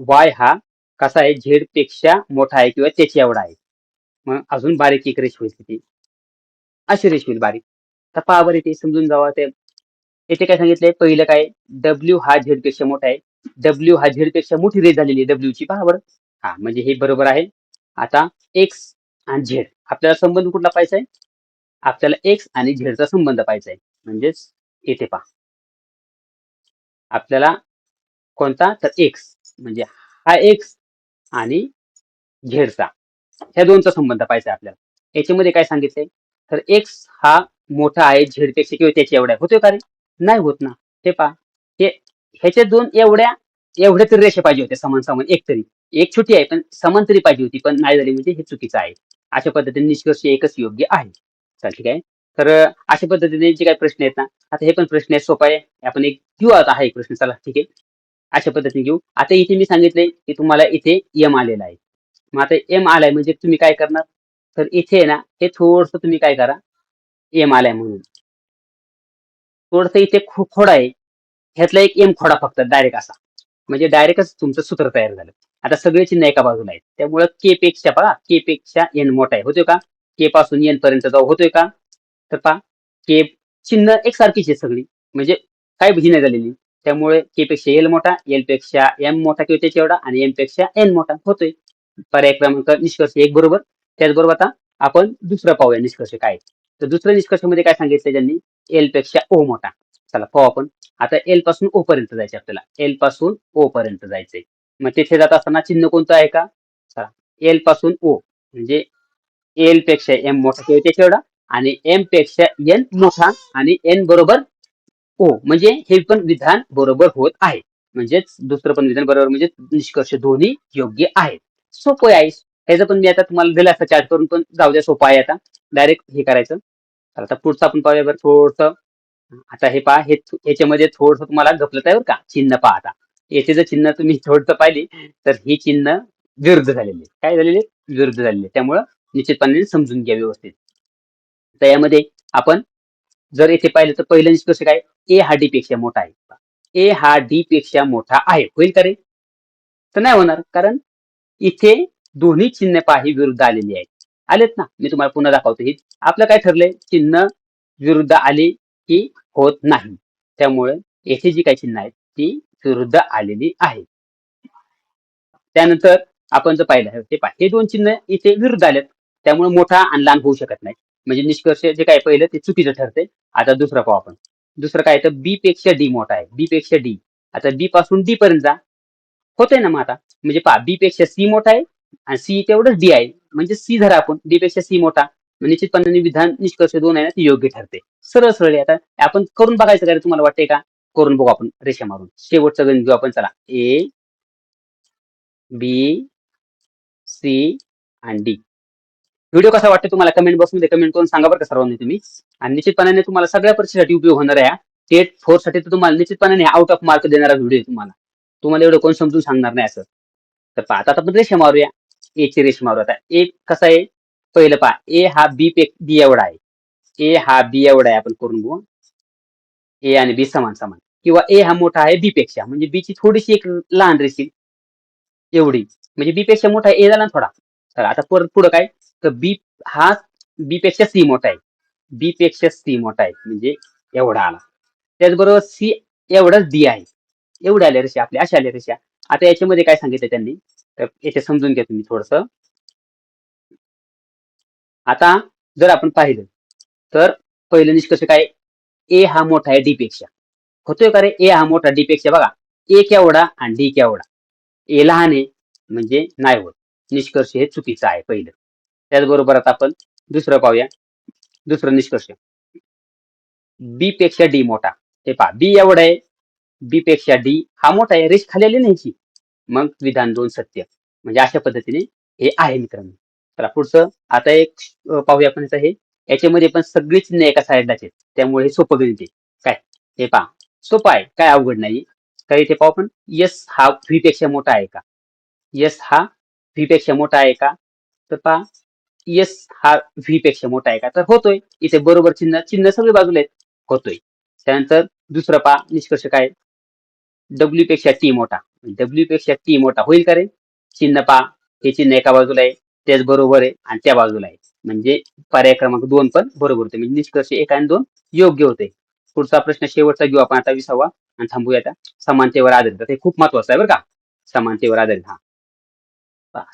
वाय हा कसा आहे, झेड पेक्षा मोठा आहे किंवा त्याच्या एवढा आहे. मग अजून बारीक एक रेष होईल किती, अशी रेष होईल बारीक. तर पहा बरं इथे समजून जावा ते. इथे काय सांगितलंय, पहिलं काय, डब्ल्यू हा झेड पेक्षा मोठा आहे. डब्ल्यू हा झेड पेक्षा मोठी रेष झालेली आहे डब्ल्यू ची, पहा बरं. हा म्हणजे हे बरोबर आहे. आता एक्स आणि झेड आपल्याला संबंध कुठला पाहिजे आहे, आपल्याला एक्स आणि झेडचा संबंध पाहिजे आहे. म्हणजेच इथे पहा आपल्याला कोणता, तर एक्स, म्हणजे हा एक्स आणि झेडचा, ह्या दोनचा संबंध पाहिजे आपल्याला. याच्यामध्ये काय सांगितलंय, तर एक्स हा मोठा आहे झेड पेक्षा किंवा त्याच्या एवढ्या, होतोय का रे, नाही होत ना. हे पहा, हे ह्याच्या दोन एवढ्या तरी रेषा पाहिजे होत्या समान समान, एक तरी, एक छोटी आहे पण समान तरी पाहिजे होती, पण नाही झाली, म्हणजे हे चुकीचं आहे. अशा पद्धतीने निष्कर्ष एकच योग्य आहे. चल ठीक आहे. तर अशा पद्धतीने जे काही प्रश्न आहेत ना, आता हे पण प्रश्न आहे, सोपा आहे. आपण एक घेऊ आता हा एक प्रश्न, चला ठीक आहे, अशा पद्धतीने घेऊ. आता इथे मी सांगितलंय की तुम्हाला इथे एम आलेला आहे. मग आता एम आलाय म्हणजे तुम्ही काय करणार, तर इथे आहे ना, हे थोडस तुम्ही काय करा, एम आलाय म्हणून थोडस इथे खोडा आहे, ह्यातला एक एम खोडा फक्त डायरेक्ट असा, म्हणजे डायरेक्टच तुमचं सूत्र तयार झालं. आता सगळे चिन्ह एका बाजूला आहेत, त्यामुळं के पेक्षा, बघा के पेक्षा एन मोठा आहे, होतोय का, के पासून एन पर्यंत जाऊ, होतोय का. तर पहा, के चिन्ह एकसारखीच आहे सगळी, म्हणजे काय भजी नाही झालेली. त्यामुळे के पेक्षा एल मोठा, एल पेक्षा एम मोठा किंवा त्याच्या एवढा, आणि एम पेक्षा एन मोठा, होतोय. पर्याय क्रमांक निष्कर्ष एक बरोबर. त्याचबरोबर आता आपण दुसरं पाहूया निष्कर्ष काय. तर दुसऱ्या निष्कर्षामध्ये काय सांगितलं त्यांनी, एल पेक्षा ओ मोठा. चला पाहू आपण. आता एल पासून ओ पर्यंत जायचे आपल्याला, एल पासून ओ पर्यंत जायचंय. मग तिथे जात असताना चिन्ह कोणतं आहे का, चला, एल पासून ओ म्हणजे एल पेक्षा एम मोठा किंवा त्याच्या एवढा, आणि एम पेक्षा एन मोठा, आणि एन बरोबर ओ, म्हणजे हे पण विधान बरोबर होत आहे. म्हणजेच दुसरं पण विधान बरोबर, म्हणजे निष्कर्ष दोन्ही योग्य आहेत. सोपं आहे. ह्याचं पण मी आता तुम्हाला दिलं असतं चार्ट करून, पण जाऊ द्या, सोपं आहे. आता डायरेक्ट हे करायचं. आता पुढचं आपण पाहूया बरं थोडस. आता हे पहा, हे याच्यामध्ये थोडस तुम्हाला गपलत आहे बरं का, चिन्ह पहा. आता याचे जर चिन्ह तुम्ही थोडस पाहिली, तर ही चिन्ह विरुद्ध झालेली, काय झालेले, विरुद्ध झालेले. त्यामुळं निश्चितपणे समजून घ्या व्यवस्थित. तर यामध्ये आपण जर येथे पाहिलं, तर पहिलं निष्कर्ष काय, ए हा डी पेक्षा मोठा आहे. ए हा डी पेक्षा मोठा आहे, होईल का रे, तर नाही होणार, कारण इथे दोन्ही चिन्ह पाही विरुद्ध आलेली आहेत. आलेत ना, मी तुम्हाला पुन्हा दाखवतो. ही आपलं काय ठरलंय, चिन्ह विरुद्ध आली की होत नाही. त्यामुळे येथे जी काही चिन्ह आहेत ती विरुद्ध आलेली आहे. त्यानंतर आपण जर पाहिलं, ते हे दोन चिन्ह इथे विरुद्ध आलेत, त्यामुळे मोठा आणि लहान होऊ शकत नाही. म्हणजे निष्कर्ष जे काय पहिलं ते चुकीचं ठरते. आता दुसरं पाहू आपण. दुसरं काय, तर बी पेक्षा डी मोठा आहे, बी पेक्षा डी. आता बी पासून डी पर्यंत जा, होतंय ना. मग आता म्हणजे पहा, बी पेक्षा सी मोठा आहे आणि सी तेवढंच डी आहे, म्हणजे सी धरा आपण, डी पेक्षा सी मोठा. निश्चितपणे विधान निष्कर्ष दोन आहे ना, ती योग्य ठरते. सरळ सरळ आहे. आता आपण करून बघायचं का रे, तुम्हाला वाटतंय का, करून बघू आपण रेषा मारून. शेवटचं गणित घेऊ आपण, चला, ए बी सी आणि डी. व्हिडिओ कसा वाटतो तुम्हाला कमेंट बॉक्समध्ये कमेंट करून सांगा बरं का सर्वांनी तुम्ही. आणि निश्चितपणे तुम्हाला सगळ्या परीक्षेसाठी उपयोग होणार आहे. टेट 4 साठी तर तुम्हाला निश्चितपणे आउट ऑफ मार्क देणारा व्हिडिओ तुम्हाला. तुम्हाला एवढं कोण समजून सांगणार नाही असं. तर पहा, आता आपण रेषा मारूया. ए ची रेषा मारू. आता ए कसा आहे, पहिलं पहा, ए हा बी एवढा आहे. ए हा बी एवढा आहे, आपण करून बघू. ए आणि बी समान समान, किंवा ए हा मोठा आहे बी पेक्षा, म्हणजे बी ची थोडीशी एक लहान रेषी एवढी, म्हणजे बी पेक्षा मोठा ए झाला ना थोडा. तर आता परत पुढं काय, तर बी हा बी पेक्षा सी मोठा आहे, बी पेक्षा सी मोठा आहे म्हणजे एवढा आला. त्याचबरोबर सी एवढाच डी आहे. एवढ्या आल्या रेषा आपल्या, अशा आल्या रेषा. आता याच्यामध्ये काय सांगितलं त्यांनी, तर याचे समजून घ्या तुम्ही थोडस. आता जर आपण पाहिलं, तर पहिलं निष्कर्ष काय, ए हा मोठा आहे डी पेक्षा, होतोय का रे, ए हा मोठा डी पेक्षा. बघा, ए केवढा आणि डी केवढा, ए लहान आहे म्हणजे नाही होत. निष्कर्ष हे चुकीचं आहे पहिलं. त्याचबरोबर आता आपण दुसरं पाहूया. दुसरं निष्कर्ष, बी पेक्षा डी मोठा. हे पहा, बी एवढा आहे, बी पेक्षा डी हा मोठा आहे, रेष खाली आली नाही. मग विधान दोन सत्य. म्हणजे अशा पद्धतीने हे आहे मित्रांनो. चला पुढचं आता एक पाहूया आपण. हे याच्यामध्ये पण सगळी चिन्ह एका साईडलाच आहेत, त्यामुळे हे सोपं गणित आहे. काय, हे पहा, सोपं आहे, काय अवघड नाही. तर इथे पाहू आपण, यस हा व्ही पेक्षा मोठा आहे का, यस हा व्ही पेक्षा मोठा आहे का. तर पहा, एस हा व्ही पेक्षा मोठा आहे का, तर होतोय. इथे बरोबर चिन्ह चिन्ह सगळे बाजूला आहेत, होतोय. त्यानंतर दुसरं पहा निष्कर्ष काय, डब्ल्यू पेक्षा टी मोठा, डब्ल्यू पेक्षा टी मोठा होईल का रे, चिन्ह पहा, हे चिन्ह एका बाजूला आहे, त्याच बरोबर आहे, आणि त्या बाजूला आहे, म्हणजे पर्याय क्रमांक 2 पण बरोबर होते, म्हणजे निष्कर्ष 1 आणि 2 योग्य होते. पुढचा प्रश्न शेवटचा घेऊ आपण आता 20वा आणि थांबूया आता. समानतेवर आधारित, हे खूप महत्वाचं आहे बरं का, समानतेवर आधारित. हा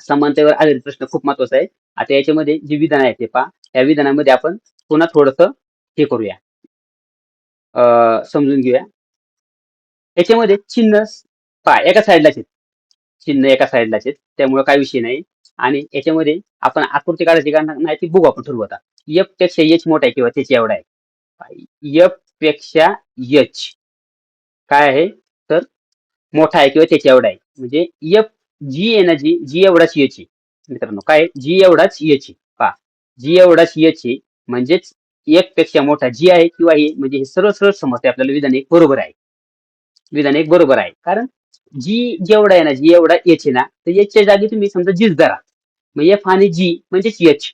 समानतेवर आधारित प्रश्न खूप महत्वाचा आहे. आता याच्यामध्ये जी विधान आहेत ते पहा, या विधानामध्ये आपण पुन्हा थोडस हे करूया, समजून घेऊया. याच्यामध्ये चिन्ह पहा एका साईडलाच आहेत, चिन्ह एका साईडलाच आहेत, त्यामुळे काही विषय नाही. आणि याच्यामध्ये आपण आकृती काढायची का नाही ती बघू आपण, ठरवू आता. एफ पेक्षा एच मोठा आहे किंवा त्याची एवढा आहे, एफ पेक्षा एच काय आहे, तर मोठा आहे किंवा त्याच्या एवढा आहे, म्हणजे एफ जी आहे ना, जी जी एवढाच एच आहे मित्रांनो, काय जी एवढाच एच आहे पहा, जी एवढाच एच आहे, म्हणजेच एक पेक्षा मोठा जी आहे किंवा हे, म्हणजे हे सरळ सरळ समजते आपल्याला, विधान एक बरोबर आहे, विधान एक बरोबर आहे. कारण जी जेवढा आहे ना, जी एवढा एच आहे ना, तर एचच्या जागी तुम्ही समजा जीच धरा, मग एफ आणि जी म्हणजेच एच,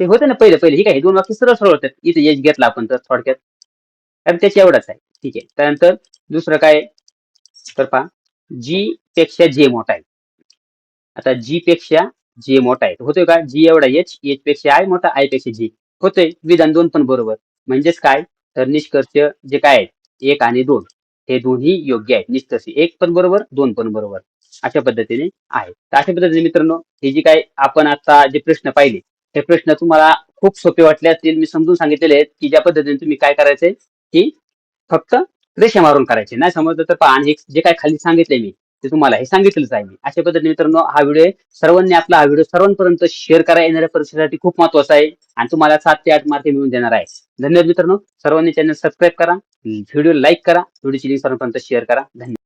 ते होतं ना पहिलं पहिलं, हे काय दोन वाक्य सरळ सरळ होतात, इथे एच घेतला आपण तर थोडक्यात, कारण त्याच्या एवढाच आहे. ठीक आहे, त्यानंतर दुसरं काय, तर पहा जी पेक्षा जे मोठा आहे. आता जी पेक्षा जे मोठा आहे होतोय का, जी एवढा एच, एच पेक्षा आय मोठा, आय पेक्षा जी होतोय, विधान 2 पण बरोबर. म्हणजेच काय, तर निष्कर्ष जे काय आहेत 1 आणि 2 हे दोन्ही योग्य आहेत, निष्कर्ष 1 पण बरोबर, 2 पण बरोबर, अशा पद्धतीने आहे. तर अशा पद्धतीने मित्रांनो, हे जे काय आपण आता जे प्रश्न पाहिले, हे प्रश्न तुम्हाला खूप सोपे वाटले असतील, मी समजून सांगितलेले आहेत की ज्या पद्धतीने तुम्ही काय करायचंय की फक्त रेषा मारून करायचे, नाही समजलं तर पहा, आणि जे काय खाली सांगितलंय मी ते तुम्हाला हे सांगितलंच आहे मी. अशा पद्धतीने मित्रांनो हा व्हिडिओ सर्वांनी आपला हा व्हिडिओ सर्वांपर्यंत शेअर करा, येणाऱ्या परीक्षेसाठी खूप महत्वाचा आहे आणि तुम्हाला 7 ते 8 मार्क मिळून देणार आहे. धन्यवाद मित्रांनो, सर्वांनी चॅनल सबस्क्राईब करा, व्हिडिओ लाईक करा, व्हिडिओची लिंक सर्वांपर्यंत शेअर करा. धन्यवाद.